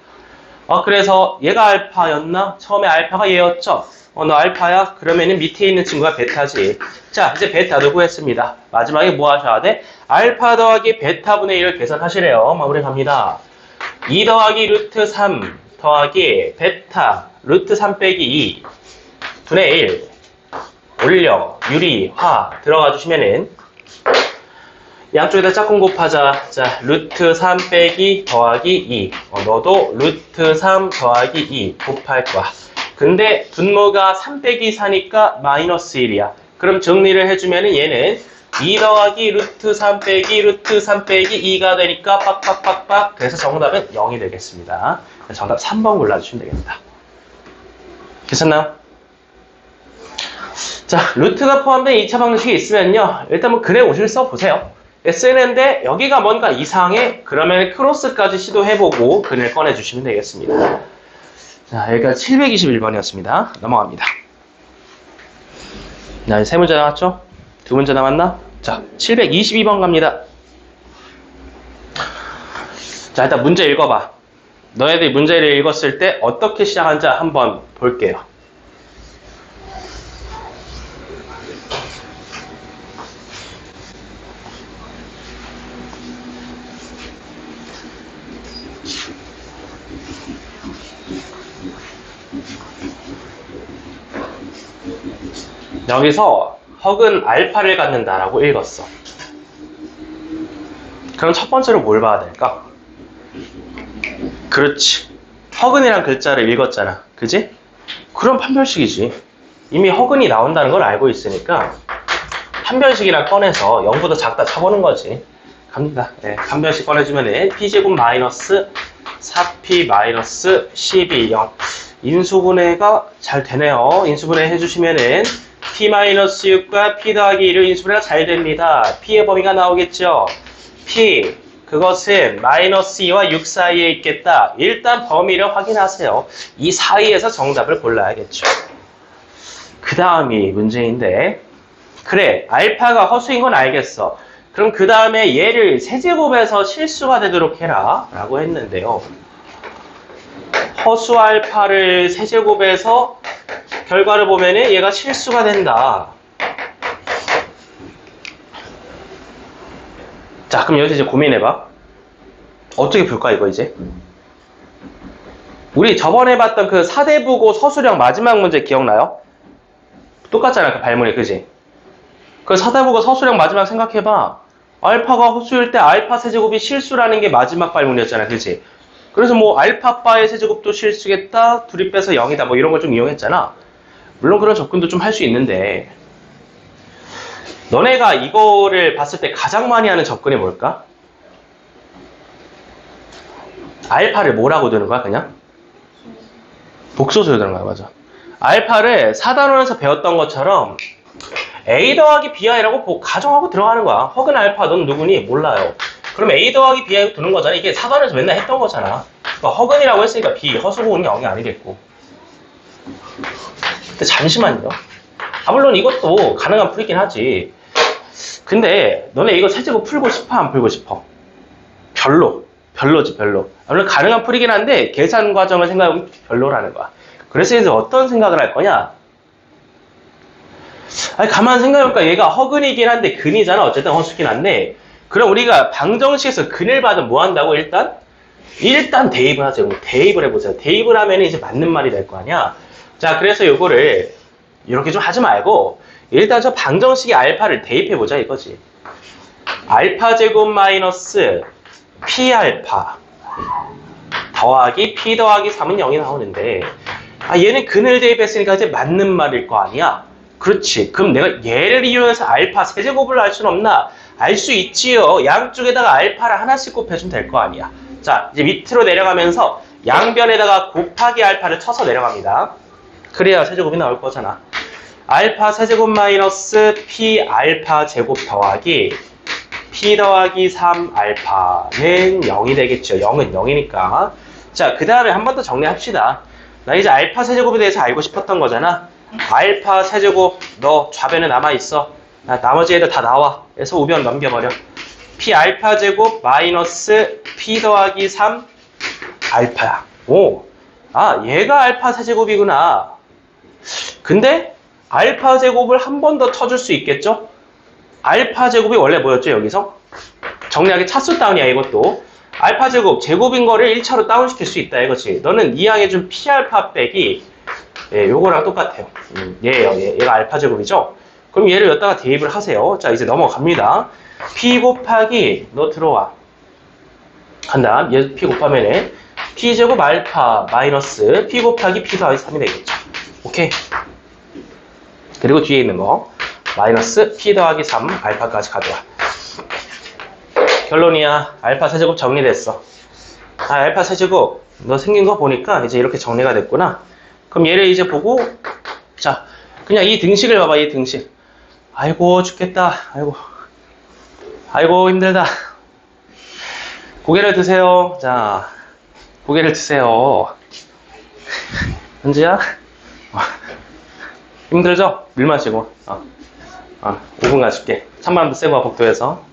그래서 얘가 알파였나? 처음에 알파가 얘였죠? 너 알파야? 그러면은 밑에 있는 친구가 베타지. 자, 이제 베타도 구했습니다. 마지막에 뭐 하셔야 돼? 알파 더하기 베타분의 1을 계산하시래요. 마무리 갑니다. 2 더하기 루트 3 더하기 베타 루트 3 빼기 2 분의 1 올려 유리 화 들어가 주시면은 양쪽에다 짝꿍 곱하자. 자, 루트 3 빼기 더하기 2. 너도 루트 3 더하기 2 곱할 거야. 근데 분모가 3 빼기 4니까 마이너스 1이야. 그럼 정리를 해주면은 얘는 2 더하기 루트 3 빼기 루트 3 빼기 2가 되니까 빡빡빡빡. 그래서 정답은 0이 되겠습니다. 정답 3번 골라주시면 되겠다. 괜찮나요? 자, 루트가 포함된 2차 방정식이 있으면요. 일단 뭐 근의 오실 써보세요. 쓰는데 여기가 뭔가 이상해? 그러면 크로스까지 시도해보고 근을 꺼내주시면 되겠습니다. 자, 여기가 721번이었습니다. 넘어갑니다. 자, 세 문제 나왔죠? 두 문제 남았나? 자, 722번 갑니다. 자, 일단 문제 읽어봐. 너희들이 문제를 읽었을 때 어떻게 시작하는지 한번 볼게요. 여기서 헉은 알파를 갖는다라고 읽었어. 그럼 첫 번째로 뭘 봐야 될까? 그렇지. 허근이란 글자를 읽었잖아. 그지? 그럼 판별식이지. 이미 허근이 나온다는 걸 알고 있으니까 판별식이랑 꺼내서 0보다 작다 쳐보는 거지. 갑니다. 네, 판별식 꺼내주면 P제곱 마이너스 4P 마이너스 12, 0. 인수분해가 잘 되네요. 인수분해 해주시면은 P-6과 P 더하기 1을 인수분해가 잘 됩니다. P의 범위가 나오겠죠. P, 그것은 마이너스 2와 6 사이에 있겠다. 일단 범위를 확인하세요. 이 사이에서 정답을 골라야겠죠. 그 다음이 문제인데, 그래, 알파가 허수인 건 알겠어. 그럼 그 다음에 얘를 세제곱해서 실수가 되도록 해라 라고 했는데요. 허수 알파를 세제곱해서 결과를 보면 얘가 실수가 된다. 자, 그럼 여기서 이제 고민해봐. 어떻게 풀까, 이거 이제? 우리 저번에 봤던 그 사대부고 서술형 마지막 문제 기억나요? 똑같잖아, 그 발문이, 그지? 그 사대부고 서술형 마지막 생각해봐. 알파가 허수일 때 알파 세제곱이 실수라는 게 마지막 발문이었잖아, 그지? 그래서 뭐 알파바의 세제곱도 실수겠다, 둘이 빼서 0이다, 뭐 이런 걸 좀 이용했잖아. 물론 그런 접근도 좀 할 수 있는데, 너네가 이거를 봤을 때 가장 많이 하는 접근이 뭘까? 알파를 뭐라고 두는 거야, 그냥? 복소수로 두는 거야, 맞아. 알파를 4단원에서 배웠던 것처럼 A 더하기 BI라고 가정하고 들어가는 거야. 허근 알파 넌 누구니? 몰라요. 그럼 A 더하기 BI 두는 거잖아. 이게 4단원에서 맨날 했던 거잖아. 그러니까 허근이라고 했으니까 B, 허수고는 0이 아니겠고. 근데 잠시만요. 물론 이것도 가능한 풀이긴 하지. 근데 너네 이거 세제곱 풀고 싶어? 안 풀고 싶어? 별로지, 별로. 물론 가능한 풀이긴 한데 계산 과정을 생각해보면 별로라는 거야. 그래서 이제 어떤 생각을 할 거냐? 아니, 가만 생각해볼까? 얘가 허근이긴 한데 근이잖아. 어쨌든 허수긴 한데. 그럼 우리가 방정식에서 근을 받으면 뭐 한다고? 일단 대입을 하죠. 대입을 해보세요. 대입을 하면 이제 맞는 말이 될 거 아니야? 자, 그래서 요거를 이렇게 좀 하지 말고 일단 저 방정식의 알파를 대입해보자 이거지. 알파 제곱 마이너스 P알파 더하기 P 더하기 3은 0이 나오는데 얘는 근을 대입했으니까 이제 맞는 말일 거 아니야? 그렇지. 그럼 내가 얘를 이용해서 알파 세제곱을 알 수는 없나? 알 수 있지요. 양쪽에다가 알파를 하나씩 곱해주면 될 거 아니야. 자, 이제 밑으로 내려가면서 양변에다가 곱하기 알파를 쳐서 내려갑니다. 그래야 세제곱이 나올 거잖아. 알파 세제곱 마이너스 p 알파 제곱 더하기 p 더하기 3 알파는 0이 되겠죠. 0은 0이니까. 자, 그 다음에 한 번 더 정리합시다. 나 이제 알파 세제곱에 대해서 알고 싶었던 거잖아. 알파 세제곱 너 좌변에 남아있어. 나머지 애들 다 나와. 그래서 우변 넘겨버려. p 알파 제곱 마이너스 p 더하기 3 알파야. 오, 아 얘가 알파 세제곱이구나. 근데 알파 제곱을 한 번 더 쳐줄 수 있겠죠? 알파 제곱이 원래 뭐였죠 여기서? 정리하게 차수 다운이야 이것도. 알파 제곱, 제곱인 거를 1차로 다운시킬 수 있다 이거지. 너는 이항해준 P알파 빼기 요거랑 똑같아요. 얘가 알파 제곱이죠? 그럼 얘를 여기다가 대입을 하세요. 자 이제 넘어갑니다. P 곱하기 너 들어와. 간다. 얘 P 곱하면은 P 제곱 알파 마이너스 P 곱하기 P 더하기 3이 되겠죠. 오케이. 그리고 뒤에 있는 거 마이너스 P 더하기 3 알파까지 가져와. 결론이야. 알파 세제곱 정리됐어. 아, 알파 세제곱 너 생긴 거 보니까 이제 이렇게 정리가 됐구나. 그럼 얘를 이제 보고 자 그냥 이 등식을 봐봐. 이 등식. 아이고 죽겠다. 아이고 힘들다. 고개를 드세요. 자 고개를 드세요. 현지야 힘들죠? 물 마시고 5분 가줄게. 찬바람도 쐬고 와 복도에서.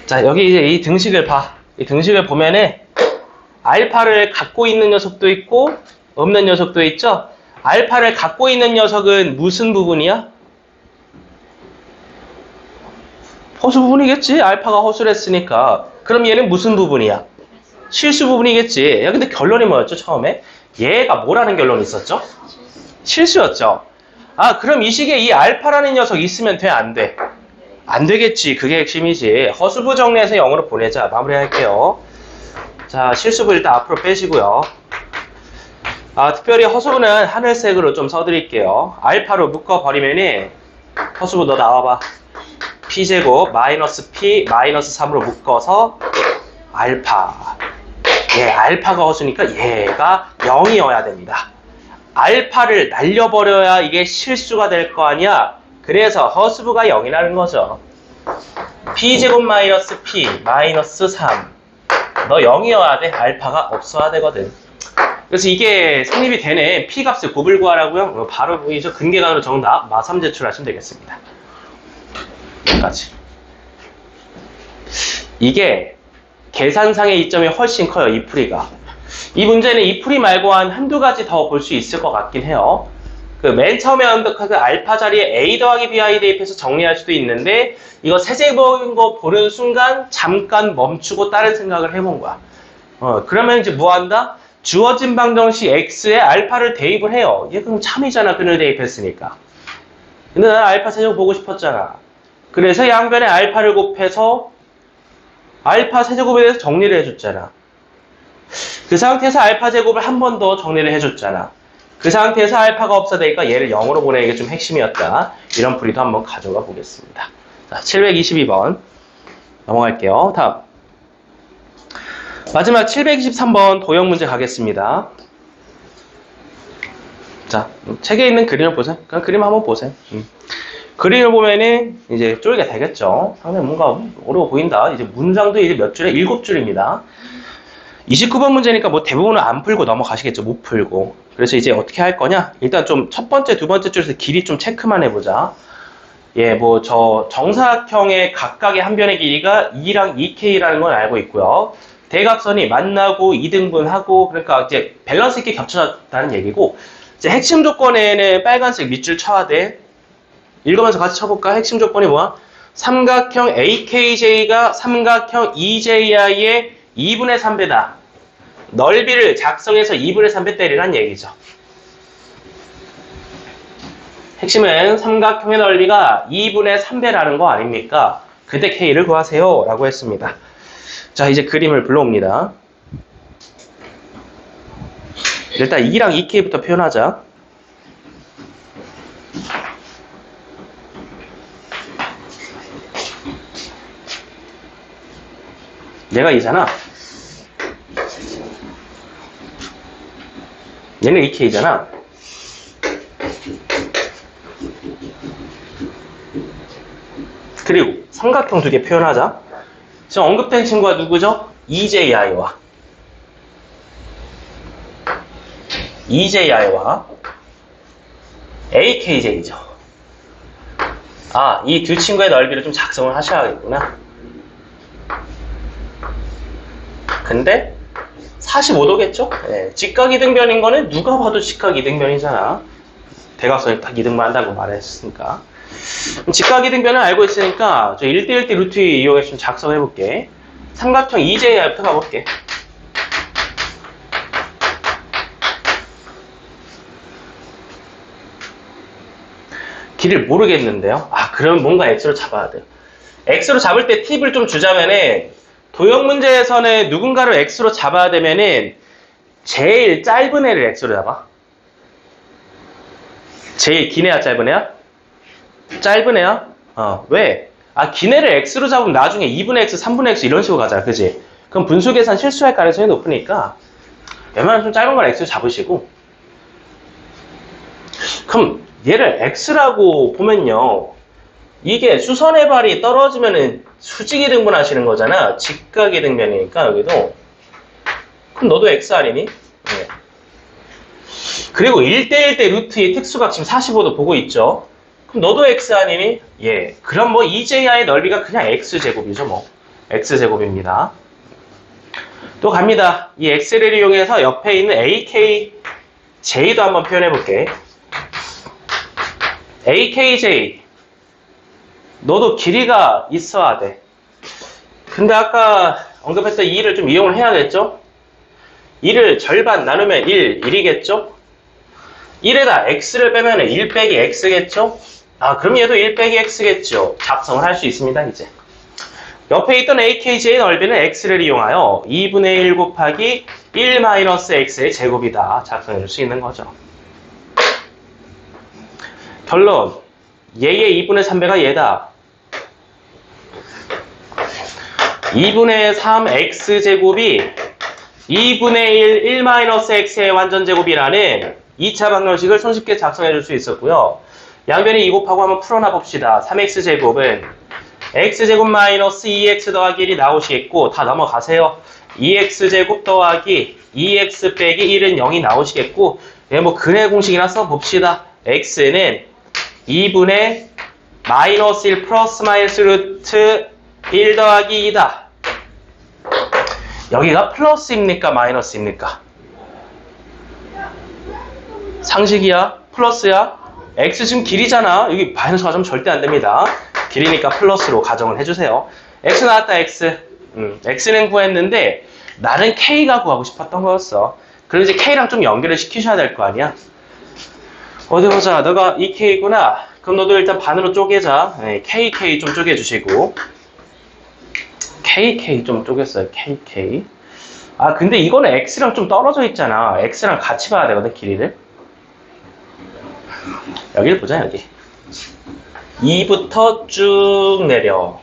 자 여기 이제 이 등식을 봐. 이 등식을 보면은 알파를 갖고 있는 녀석도 있고 없는 녀석도 있죠. 알파를 갖고 있는 녀석은 무슨 부분이야? 허수 부분이겠지. 알파가 허수를 했으니까. 그럼 얘는 무슨 부분이야? 실수 부분이겠지. 야 근데 결론이 뭐였죠 처음에? 얘가 뭐라는 결론이 있었죠? 실수였죠. 아 그럼 이 식에 이 알파라는 녀석 있으면 돼 안 돼? 안 되겠지. 그게 핵심이지. 허수부 정리해서 0으로 보내자. 마무리할게요. 자 실수부 일단 앞으로 빼시고요. 특별히 허수부는 하늘색으로 좀 써드릴게요. 알파로 묶어버리면은 허수부 너 나와봐. P제곱 마이너스 P 마이너스 3으로 묶어서 알파. 알파가 허수니까 얘가 0이어야 됩니다. 알파를 날려버려야 이게 실수가 될 거 아니야. 그래서 허수부가 0이라는 거죠. P제곱 마이너스 P 마이너스 3. 너 0이어야 돼. 알파가 없어야 되거든. 그래서 이게 성립이 되네. P 값을 곱을 구하라고요. 바로 보이죠. 근계간으로 정답 마3 제출하시면 되겠습니다. 여기까지. 이게 계산상의 이점이 훨씬 커요. 이 풀이가. 이 문제는 이 풀이 말고 한두 가지 더 볼 수 있을 것 같긴 해요. 그 맨 처음에 언급한 그 알파 자리에 A 더하기 BI 대입해서 정리할 수도 있는데 이거 세제곱인 거 보는 순간 잠깐 멈추고 다른 생각을 해본 거야. 그러면 이제 뭐 한다? 주어진 방정식 X에 알파를 대입을 해요. 얘 그럼 참이잖아. 근을 대입했으니까. 근데 난 알파 세제곱 보고 싶었잖아. 그래서 양변에 알파를 곱해서 알파 세제곱에 대해서 정리를 해줬잖아. 그 상태에서 알파 제곱을 한 번 더 정리를 해줬잖아. 그 상태에서 알파가 없어되니까 얘를 0으로 보내는 게 좀 핵심이었다. 이런 풀이도 한번 가져가 보겠습니다. 자, 722번 넘어갈게요. 다음 마지막 723번 도형 문제 가겠습니다. 자, 책에 있는 그림을 보세요. 그냥 그림 한번 보세요. 그림을 보면은 이제 쪼개가 되겠죠. 상당히 뭔가 어려워 보인다. 이제 문장도 이제 몇 줄에 7줄입니다. 29번 문제니까 뭐 대부분은 안 풀고 넘어가시겠죠. 못 풀고. 그래서 이제 어떻게 할 거냐? 일단 좀 첫 번째, 두 번째 줄에서 길이 좀 체크만 해보자. 뭐 저 정사각형의 각각의 한 변의 길이가 2랑 2K라는 건 알고 있고요. 대각선이 만나고 2등분하고 그러니까 이제 밸런스 있게 겹쳐졌다는 얘기고 이제 핵심 조건에는 빨간색 밑줄 쳐야 돼. 읽으면서 같이 쳐볼까? 핵심 조건이 뭐야? 삼각형 AKJ가 삼각형 EJI의 2분의 3배다. 넓이를 작성해서 2분의 3배 때리란 얘기죠. 핵심은 삼각형의 넓이가 2분의 3배라는 거 아닙니까? 그때 K를 구하세요 라고 했습니다. 자 이제 그림을 불러옵니다. 일단 2랑 2K부터 표현하자. 얘가 이잖아. 얘는 2K잖아. 그리고 삼각형 두 개 표현하자. 지금 언급된 친구가 누구죠? EJI와 AKJ죠. 아, 이 두 친구의 넓이를 좀 작성을 하셔야겠구나. 근데 45도겠죠? 네, 직각이등변인 거는 누가 봐도 직각이등변이잖아. 대각선이 딱 이등만 한다고 말했으니까. 직각이등변을 알고 있으니까 저 1대1대 루트 이용해서 좀 작성해 볼게. 삼각형 EJI부터 가볼게. 길을 모르겠는데요. 아, 그럼 뭔가 X로 잡아야 돼요. X로 잡을 때 팁을 좀 주자면은, 도형 문제에서는 누군가를 X로 잡아야 되면은 제일 짧은 애를 X로 잡아. 제일 긴 애야, 짧은 애야? 짧은 애야? 왜? 아, 긴 애를 X로 잡으면 나중에 2분의 X, 3분의 X 이런 식으로 가잖아, 그지? 그럼 분수 계산 실수할 가능성이 높으니까 웬만하면 좀 짧은 걸 X로 잡으시고, 그럼 얘를 X라고 보면요, 이게 수선의 발이 떨어지면은 수직이 등분하시는 거잖아. 직각이 등변이니까 여기도. 그럼 너도 X 아니니? 네. 그리고 1대1대 루트의 특수각 지금 45도 보고 있죠. 그럼 너도 X 아니니? 예. 그럼 뭐 EJI의 넓이가 그냥 X제곱이죠, 뭐. X제곱입니다. 또 갑니다. 이 X를 이용해서 옆에 있는 AKJ도 한번 표현해 볼게. AKJ. 너도 길이가 있어야 돼. 근데 아까 언급했던 2를 좀 이용을 해야겠죠? 2를 절반 나누면 1이겠죠? 1에다 x를 빼면 1 빼기 x겠죠? 아, 그럼 얘도 1 빼기 x겠죠? 작성을 할 수 있습니다, 이제. 옆에 있던 AKJ의 넓이는 x를 이용하여 2분의 1 곱하기 1 마이너스 x의 제곱이다. 작성해 줄 수 있는 거죠. 결론. 얘의 2분의 3배가 얘다. 2분의 3x제곱이 2분의 1 1-x의 완전제곱이라는 2차 방정식을 손쉽게 작성해 줄 수 있었고요. 양변이 2 곱하고 한번 풀어놔 봅시다. 3x제곱은 x제곱 마이너스 2x 더하기 1이 나오시겠고, 다 넘어가세요. 2x제곱 더하기 2x 빼기 1은 0이 나오시겠고, 뭐 근의 공식이나 써봅시다. x는 2분의 마이너스 1 플러스 마이너스 루트 1 더하기 2다. 여기가 플러스입니까? 마이너스입니까? 상식이야? 플러스야? x 지금 길이잖아. 여기 마이너스 가져오면 절대 안 됩니다. 길이니까 플러스로 가정을 해주세요. x 나왔다, x. x는 구했는데 나는 k가 구하고 싶었던 거였어. 그럼 이제 k랑 좀 연결을 시키셔야 될 거 아니야? 어디 보자. 너가 2k구나. 그럼 너도 일단 반으로 쪼개자. 네, kk 좀 쪼개주시고. kk 좀 쪼갰어요. kk. 아, 근데 이거는 x랑 좀 떨어져 있잖아. x랑 같이 봐야 되거든, 길이를. 여기를 보자, 여기. 2부터 쭉 내려.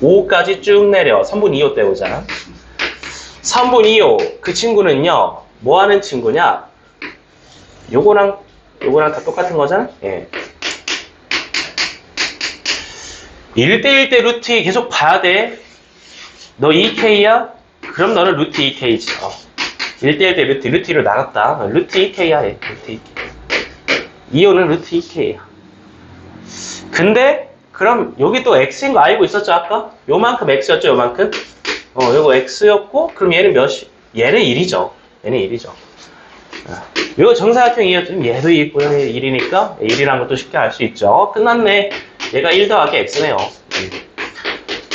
5까지 쭉 내려. 3분 2호 때오잖아. 3분 2호. 그 친구는요, 뭐 하는 친구냐? 요거랑 다 똑같은 거잖아? 예. 1대1대 루트 2 계속 봐야 돼. 너 2K야? 그럼 너는 루트 2K지. 1대1대 루트 2로 나갔다. 루트 2K야, 얘. 루트 2K. 2호는 루트 2K야. 근데, 그럼 여기 또 X인 거 알고 있었죠, 아까? 요만큼 X였죠, 요만큼? 요거 X였고, 그럼 얘는 얘는 1이죠. 얘는 1이죠. 요 정사각형이었죠. 얘도 있고요. 1이니까 1이라는 것도 쉽게 알 수 있죠. 끝났네. 얘가 1 더하기 X네요.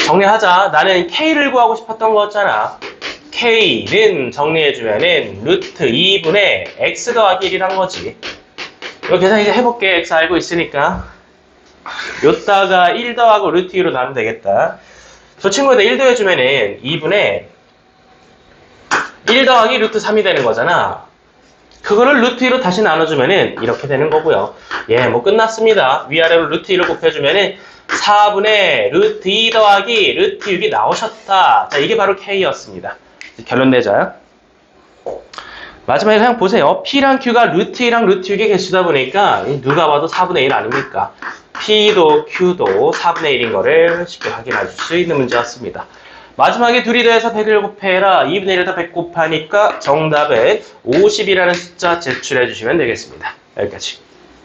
정리하자. 나는 K를 구하고 싶었던 거였잖아. K는 정리해주면은 루트 2분의 X 더하기 1이란 거지. 이거 계산 이제 해볼게. X 알고 있으니까. 요따가 1 더하고 루트 2로 나누면 되겠다. 저 친구에다 1 더해주면은 2분의 1 더하기 루트 3이 되는 거잖아. 그거를 루트 2로 다시 나눠주면은 이렇게 되는 거고요. 예, 뭐 끝났습니다. 위아래로 루트 2를 곱해주면은 4분의 루트 2 더하기 루트 6이 나오셨다. 자, 이게 바로 K였습니다. 결론 내자요. 마지막에 그냥 보세요. P랑 Q가 루트 1랑 루트 6의 개수다 보니까 누가 봐도 4분의 1 아닙니까? P도 Q도 4분의 1인 거를 쉽게 확인할 수 있는 문제였습니다. 마지막에 둘이 더해서 100을 곱해라. 2분의 1에다 100 곱하니까 정답에 50이라는 숫자 제출해 주시면 되겠습니다. 여기까지.